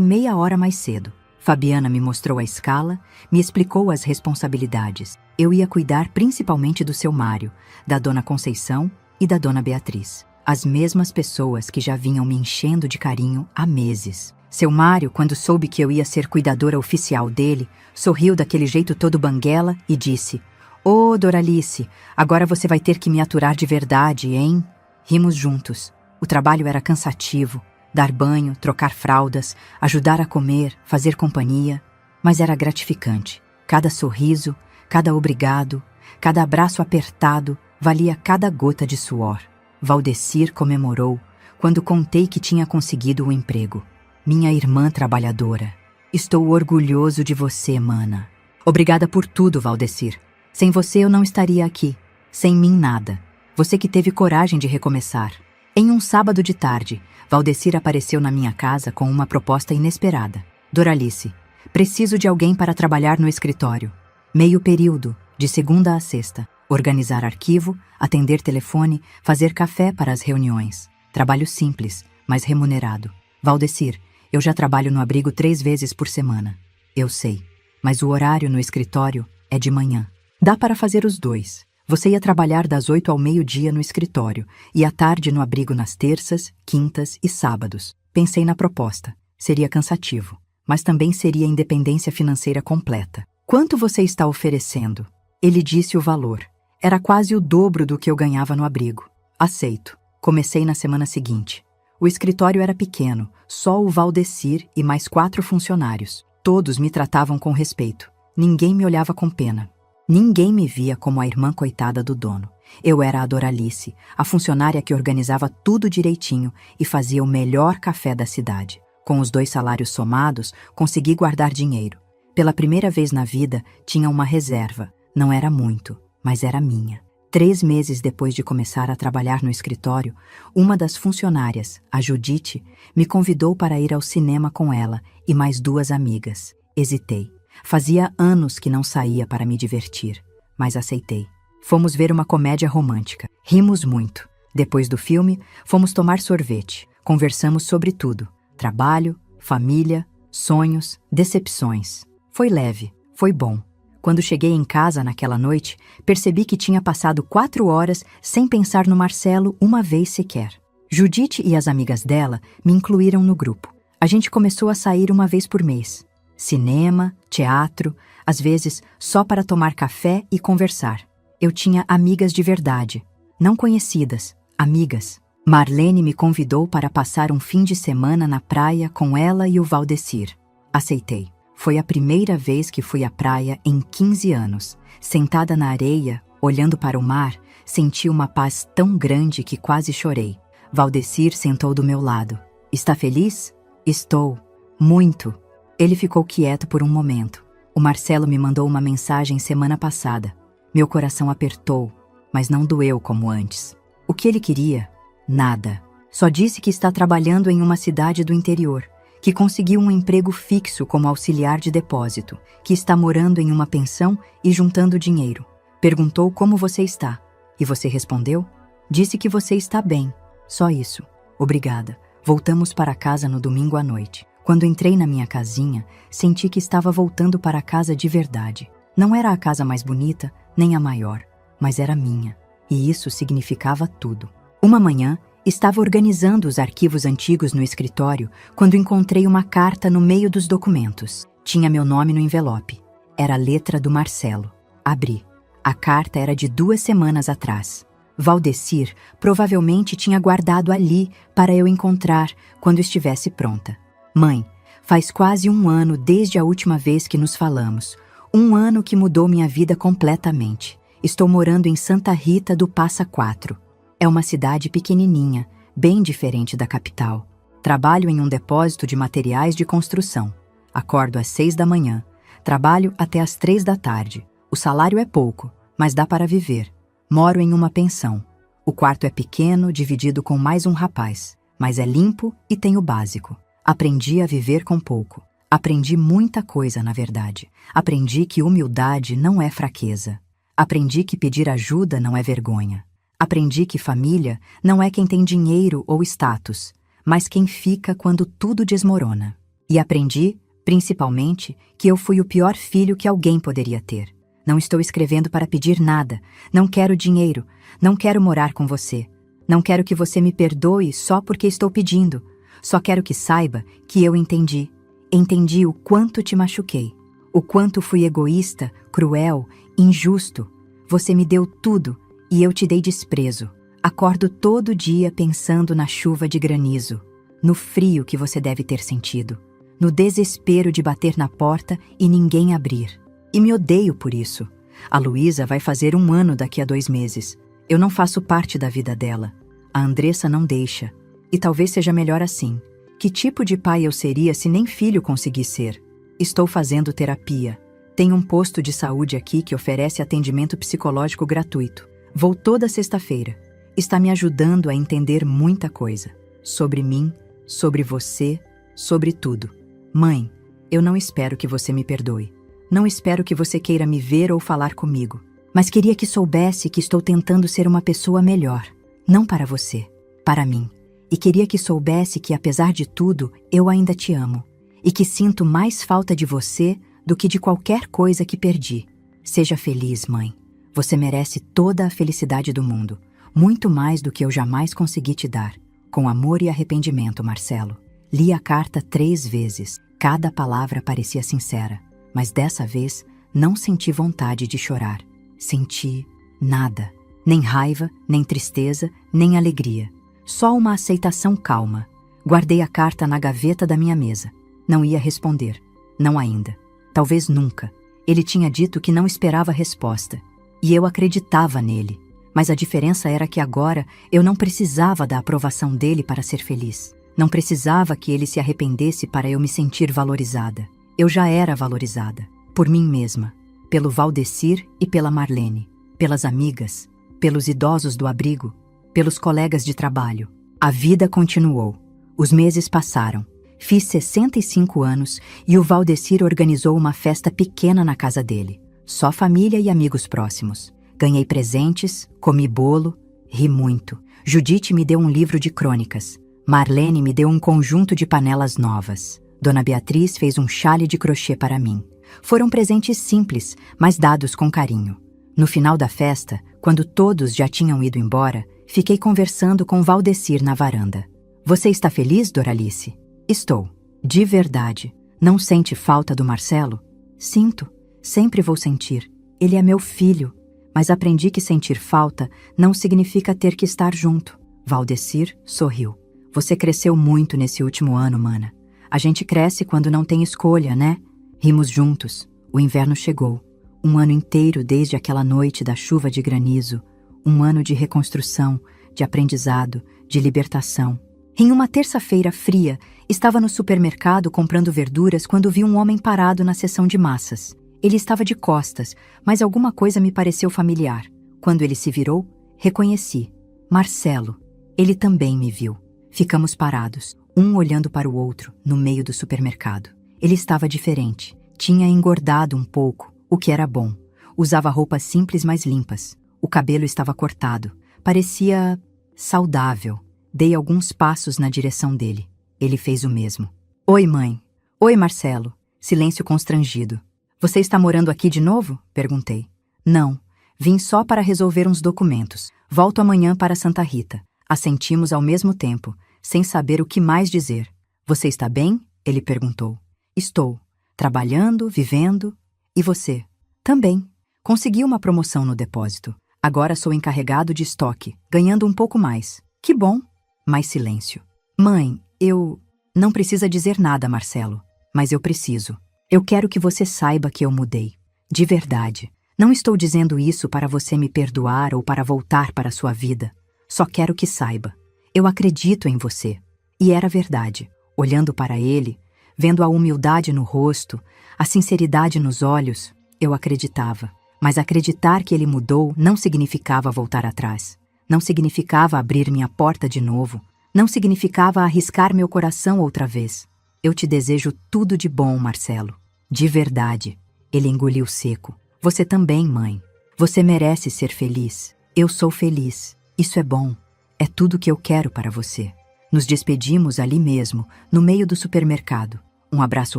meia hora mais cedo. Fabiana me mostrou a escala, me explicou as responsabilidades. Eu ia cuidar principalmente do seu Mário, da dona Conceição e da dona Beatriz. As mesmas pessoas que já vinham me enchendo de carinho há meses. Seu Mário, quando soube que eu ia ser cuidadora oficial dele, sorriu daquele jeito todo banguela e disse: "Ô, Doralice, agora você vai ter que me aturar de verdade, hein?" Rimos juntos. O trabalho era cansativo. Dar banho, trocar fraldas, ajudar a comer, fazer companhia. Mas era gratificante. Cada sorriso, cada obrigado, cada abraço apertado valia cada gota de suor. Valdecir comemorou quando contei que tinha conseguido o emprego. Minha irmã trabalhadora. Estou orgulhoso de você, mana. Obrigada por tudo, Valdecir. Sem você eu não estaria aqui. Sem mim, nada. Você que teve coragem de recomeçar. Em um sábado de tarde, Valdecir apareceu na minha casa com uma proposta inesperada. Doralice, preciso de alguém para trabalhar no escritório. Meio período, de segunda a sexta. Organizar arquivo, atender telefone, fazer café para as reuniões. Trabalho simples, mas remunerado. Valdecir, eu já trabalho no abrigo 3 vezes por semana. Eu sei, mas o horário no escritório é de manhã. Dá para fazer os 2. Você ia trabalhar das 8 ao meio-dia no escritório e à tarde no abrigo nas terças, quintas e sábados. Pensei na proposta. Seria cansativo, mas também seria independência financeira completa. Quanto você está oferecendo? Ele disse o valor. Era quase o dobro do que eu ganhava no abrigo. Aceito. Comecei na semana seguinte. O escritório era pequeno, só o Valdecir e mais 4 funcionários. Todos me tratavam com respeito. Ninguém me olhava com pena. Ninguém me via como a irmã coitada do dono. Eu era a Doralice, a funcionária que organizava tudo direitinho e fazia o melhor café da cidade. Com os 2 salários somados, consegui guardar dinheiro. Pela primeira vez na vida, tinha uma reserva. Não era muito, mas era minha. 3 meses depois de começar a trabalhar no escritório, uma das funcionárias, a Judite, me convidou para ir ao cinema com ela e mais 2 amigas. Hesitei. Fazia anos que não saía para me divertir, mas aceitei. Fomos ver uma comédia romântica. Rimos muito. Depois do filme, fomos tomar sorvete. Conversamos sobre tudo. Trabalho, família, sonhos, decepções. Foi leve, foi bom. Quando cheguei em casa naquela noite, percebi que tinha passado 4 horas sem pensar no Marcelo uma vez sequer. Judite e as amigas dela me incluíram no grupo. A gente começou a sair uma vez por mês. Cinema, teatro, às vezes só para tomar café e conversar. Eu tinha amigas de verdade, não conhecidas, amigas. Marlene me convidou para passar um fim de semana na praia com ela e o Valdecir. Aceitei. Foi a primeira vez que fui à praia em 15 anos. Sentada na areia, olhando para o mar, senti uma paz tão grande que quase chorei. Valdecir sentou do meu lado. Está feliz? Estou. Muito. Ele ficou quieto por um momento. O Marcelo me mandou uma mensagem semana passada. Meu coração apertou, mas não doeu como antes. O que ele queria? Nada. Só disse que está trabalhando em uma cidade do interior, que conseguiu um emprego fixo como auxiliar de depósito, que está morando em uma pensão e juntando dinheiro. Perguntou como você está. E você respondeu? Disse que você está bem. Só isso. Obrigada. Voltamos para casa no domingo à noite. Quando entrei na minha casinha, senti que estava voltando para casa de verdade. Não era a casa mais bonita, nem a maior, mas era minha. E isso significava tudo. Uma manhã, estava organizando os arquivos antigos no escritório quando encontrei uma carta no meio dos documentos. Tinha meu nome no envelope. Era a letra do Marcelo. Abri. A carta era de 2 semanas atrás. Valdecir provavelmente tinha guardado ali para eu encontrar quando estivesse pronta. Mãe, faz quase 1 ano desde a última vez que nos falamos. 1 ano que mudou minha vida completamente. Estou morando em Santa Rita do Passa Quatro. É uma cidade pequenininha, bem diferente da capital. Trabalho em um depósito de materiais de construção. Acordo às 6 da manhã. Trabalho até às 3 da tarde. O salário é pouco, mas dá para viver. Moro em uma pensão. O quarto é pequeno, dividido com mais um rapaz. mas é limpo e tem o básico. Aprendi a viver com pouco. Aprendi muita coisa, na verdade. Aprendi que humildade não é fraqueza. Aprendi que pedir ajuda não é vergonha. Aprendi que família não é quem tem dinheiro ou status, mas quem fica quando tudo desmorona. E aprendi, principalmente, que eu fui o pior filho que alguém poderia ter. Não estou escrevendo para pedir nada. Não quero dinheiro. Não quero morar com você. Não quero que você me perdoe só porque estou pedindo. Só quero que saiba que eu entendi. Entendi o quanto te machuquei. O quanto fui egoísta, cruel, injusto. Você me deu tudo e eu te dei desprezo. Acordo todo dia pensando na chuva de granizo, no frio que você deve ter sentido, no desespero de bater na porta e ninguém abrir. E me odeio por isso. A Luísa vai fazer 1 ano daqui a 2 meses. Eu não faço parte da vida dela. A Andressa não deixa. E talvez seja melhor assim. Que tipo de pai eu seria se nem filho consegui ser? Estou fazendo terapia. Tem um posto de saúde aqui que oferece atendimento psicológico gratuito. Vou toda sexta-feira. Está me ajudando a entender muita coisa. Sobre mim, sobre você, sobre tudo. Mãe, eu não espero que você me perdoe. Não espero que você queira me ver ou falar comigo. Mas queria que soubesse que estou tentando ser uma pessoa melhor. Não para você, para mim. E queria que soubesse que, apesar de tudo, eu ainda te amo. E que sinto mais falta de você do que de qualquer coisa que perdi. Seja feliz, mãe. Você merece toda a felicidade do mundo. Muito mais do que eu jamais consegui te dar. Com amor e arrependimento, Marcelo. Li a carta 3 vezes. Cada palavra parecia sincera. Mas dessa vez, não senti vontade de chorar. Senti nada. Nem raiva, nem tristeza, nem alegria. Só uma aceitação calma. Guardei a carta na gaveta da minha mesa. Não ia responder. Não ainda. Talvez nunca. Ele tinha dito que não esperava resposta. E eu acreditava nele. Mas a diferença era que agora eu não precisava da aprovação dele para ser feliz. Não precisava que ele se arrependesse para eu me sentir valorizada. Eu já era valorizada. Por mim mesma. Pelo Valdecir e pela Marlene. Pelas amigas. Pelos idosos do abrigo. Pelos colegas de trabalho. A vida continuou. Os meses passaram. Fiz 65 anos e o Valdecir organizou uma festa pequena na casa dele. Só família e amigos próximos. Ganhei presentes, comi bolo, ri muito. Judite me deu um livro de crônicas. Marlene me deu um conjunto de panelas novas. Dona Beatriz fez um chale de crochê para mim. Foram presentes simples, mas dados com carinho. No final da festa, quando todos já tinham ido embora, fiquei conversando com Valdecir na varanda. Você está feliz, Doralice? Estou. De verdade. Não sente falta do Marcelo? Sinto. Sempre vou sentir. Ele é meu filho. Mas aprendi que sentir falta não significa ter que estar junto. Valdecir sorriu. Você cresceu muito nesse último ano, mana. A gente cresce quando não tem escolha, né? Rimos juntos. O inverno chegou. 1 ano inteiro desde aquela noite da chuva de granizo. 1 ano de reconstrução, de aprendizado, de libertação. Em uma terça-feira fria, estava no supermercado comprando verduras quando vi um homem parado na seção de massas. Ele estava de costas, mas alguma coisa me pareceu familiar. Quando ele se virou, reconheci. Marcelo. Ele também me viu. Ficamos parados, um olhando para o outro, no meio do supermercado. Ele estava diferente. Tinha engordado um pouco, o que era bom. Usava roupas simples, mas limpas. O cabelo estava cortado. Parecia saudável. Dei alguns passos na direção dele. Ele fez o mesmo. Oi, mãe. Oi, Marcelo. Silêncio constrangido. Você está morando aqui de novo? Perguntei. Não. Vim só para resolver uns documentos. Volto amanhã para Santa Rita. Assentimos ao mesmo tempo, sem saber o que mais dizer. Você está bem? Ele perguntou. Estou. Trabalhando, vivendo. E você? Também. Consegui uma promoção no depósito. Agora sou encarregado de estoque, ganhando um pouco mais. Que bom. Mais silêncio. Mãe, eu... Não precisa dizer nada, Marcelo. Mas eu preciso. Eu quero que você saiba que eu mudei. De verdade. Não estou dizendo isso para você me perdoar ou para voltar para a sua vida. Só quero que saiba. Eu acredito em você. E era verdade. Olhando para ele, vendo a humildade no rosto, a sinceridade nos olhos, eu acreditava. Mas acreditar que ele mudou não significava voltar atrás. Não significava abrir minha porta de novo. Não significava arriscar meu coração outra vez. Eu te desejo tudo de bom, Marcelo. De verdade. Ele engoliu seco. Você também, mãe. Você merece ser feliz. Eu sou feliz. Isso é bom. É tudo que eu quero para você. Nos despedimos ali mesmo, no meio do supermercado. Um abraço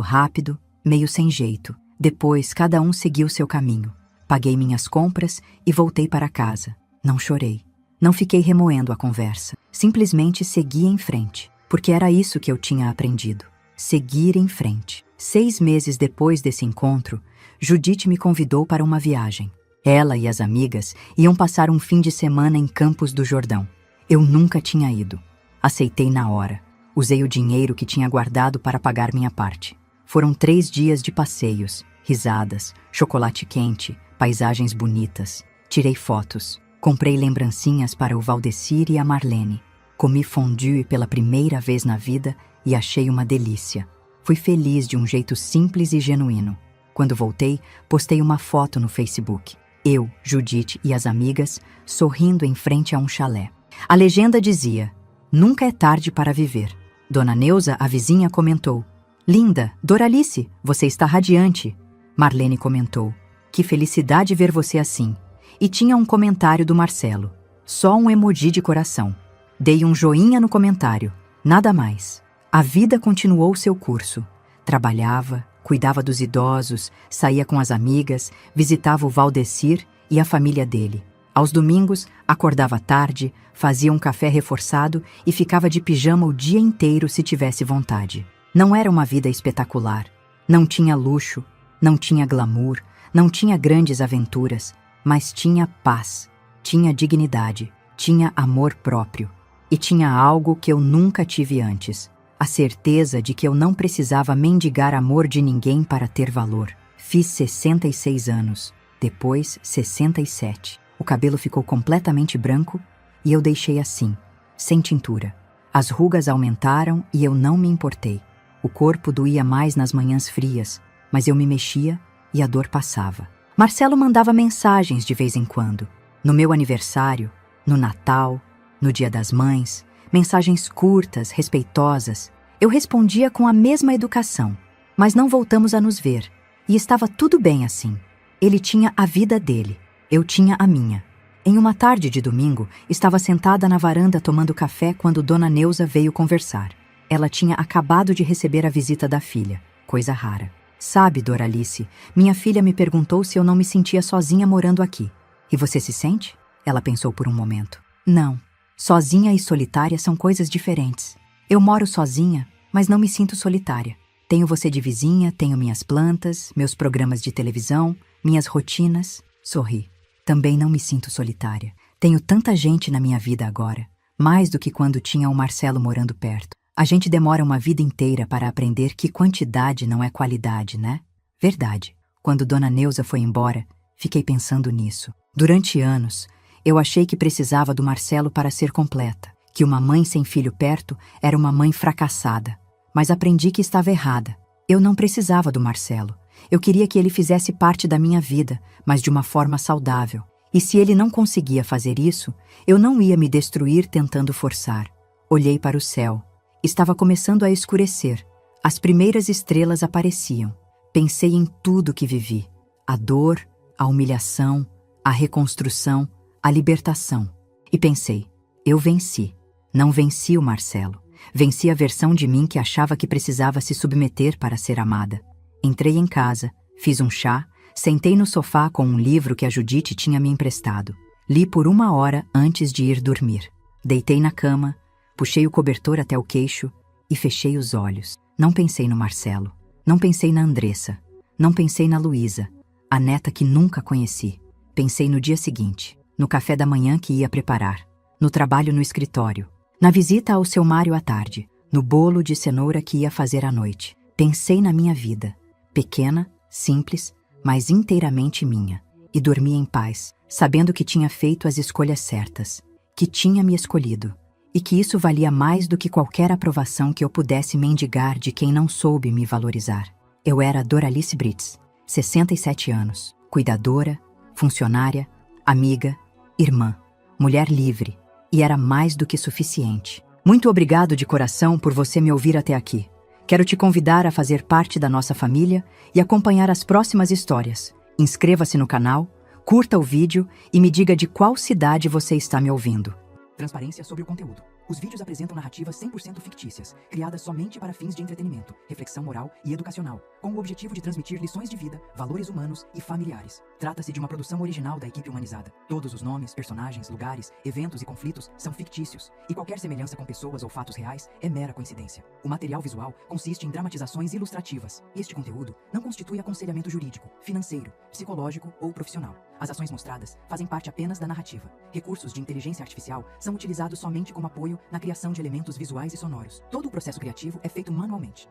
rápido, meio sem jeito. Depois, cada um seguiu seu caminho. Paguei minhas compras e voltei para casa. Não chorei. Não fiquei remoendo a conversa. Simplesmente segui em frente, porque era isso que eu tinha aprendido. Seguir em frente. 6 meses depois desse encontro, Judite me convidou para uma viagem. Ela e as amigas iam passar um fim de semana em Campos do Jordão. Eu nunca tinha ido. Aceitei na hora. Usei o dinheiro que tinha guardado para pagar minha parte. Foram 3 dias de passeios, risadas, chocolate quente, paisagens bonitas. Tirei fotos. Comprei lembrancinhas para o Valdecir e a Marlene. Comi fondue pela primeira vez na vida e achei uma delícia. Fui feliz de um jeito simples e genuíno. Quando voltei, postei uma foto no Facebook. Eu, Judite e as amigas, sorrindo em frente a um chalé. A legenda dizia: "Nunca é tarde para viver." Dona Neuza, a vizinha, comentou: "Linda, Doralice, você está radiante." Marlene comentou: "Que felicidade ver você assim." E tinha um comentário do Marcelo. Só um emoji de coração. Dei um joinha no comentário. Nada mais. A vida continuou seu curso. Trabalhava, cuidava dos idosos, saía com as amigas, visitava o Valdecir e a família dele. Aos domingos, acordava tarde, fazia um café reforçado e ficava de pijama o dia inteiro se tivesse vontade. Não era uma vida espetacular. Não tinha luxo, não tinha glamour, não tinha grandes aventuras, mas tinha paz, tinha dignidade, tinha amor próprio. E tinha algo que eu nunca tive antes: a certeza de que eu não precisava mendigar amor de ninguém para ter valor. Fiz 66 anos, depois 67. O cabelo ficou completamente branco e eu deixei assim, sem tintura. As rugas aumentaram e eu não me importei. O corpo doía mais nas manhãs frias, mas eu me mexia e a dor passava. Marcelo mandava mensagens de vez em quando. No meu aniversário, no Natal, no Dia das Mães, mensagens curtas, respeitosas. Eu respondia com a mesma educação, mas não voltamos a nos ver. E estava tudo bem assim. Ele tinha a vida dele, eu tinha a minha. Em uma tarde de domingo, estava sentada na varanda tomando café quando Dona Neuza veio conversar. Ela tinha acabado de receber a visita da filha, coisa rara. "Sabe, Doralice, minha filha me perguntou se eu não me sentia sozinha morando aqui. E você se sente?" Ela pensou por um momento. "Não. Sozinha e solitária são coisas diferentes. Eu moro sozinha, mas não me sinto solitária. Tenho você de vizinha, tenho minhas plantas, meus programas de televisão, minhas rotinas." Sorri. "Também não me sinto solitária. Tenho tanta gente na minha vida agora, mais do que quando tinha o Marcelo morando perto. A gente demora uma vida inteira para aprender que quantidade não é qualidade, né?" Verdade. Quando Dona Neuza foi embora, fiquei pensando nisso. Durante anos, eu achei que precisava do Marcelo para ser completa, que uma mãe sem filho perto era uma mãe fracassada. Mas aprendi que estava errada. Eu não precisava do Marcelo. Eu queria que ele fizesse parte da minha vida, mas de uma forma saudável. E se ele não conseguia fazer isso, eu não ia me destruir tentando forçar. Olhei para o céu. Estava começando a escurecer. As primeiras estrelas apareciam. Pensei em tudo que vivi. A dor, a humilhação, a reconstrução, a libertação. E pensei, eu venci. Não venci o Marcelo. Venci a versão de mim que achava que precisava se submeter para ser amada. Entrei em casa, fiz um chá, sentei no sofá com um livro que a Judite tinha me emprestado. Li por 1 hora antes de ir dormir. Deitei na cama, puxei o cobertor até o queixo e fechei os olhos. Não pensei no Marcelo. Não pensei na Andressa. Não pensei na Luísa, a neta que nunca conheci. Pensei no dia seguinte, no café da manhã que ia preparar, no trabalho no escritório, na visita ao seu Mário à tarde, no bolo de cenoura que ia fazer à noite. Pensei na minha vida, pequena, simples, mas inteiramente minha, e dormi em paz, sabendo que tinha feito as escolhas certas, que tinha me escolhido, e que isso valia mais do que qualquer aprovação que eu pudesse mendigar de quem não soube me valorizar. Eu era Doralice Brits, 67 anos, cuidadora, funcionária, amiga, irmã, mulher livre, e era mais do que suficiente. Muito obrigado de coração por você me ouvir até aqui. Quero te convidar a fazer parte da nossa família e acompanhar as próximas histórias. Inscreva-se no canal, curta o vídeo e me diga de qual cidade você está me ouvindo. Transparência sobre o conteúdo. Os vídeos apresentam narrativas 100% fictícias, criadas somente para fins de entretenimento, reflexão moral e educacional, com o objetivo de transmitir lições de vida, valores humanos e familiares. Trata-se de uma produção original da equipe humanizada. Todos os nomes, personagens, lugares, eventos e conflitos são fictícios, e qualquer semelhança com pessoas ou fatos reais é mera coincidência. O material visual consiste em dramatizações ilustrativas. Este conteúdo não constitui aconselhamento jurídico, financeiro, psicológico ou profissional. As ações mostradas fazem parte apenas da narrativa. Recursos de inteligência artificial são utilizados somente como apoio na criação de elementos visuais e sonoros. Todo o processo criativo é feito manualmente.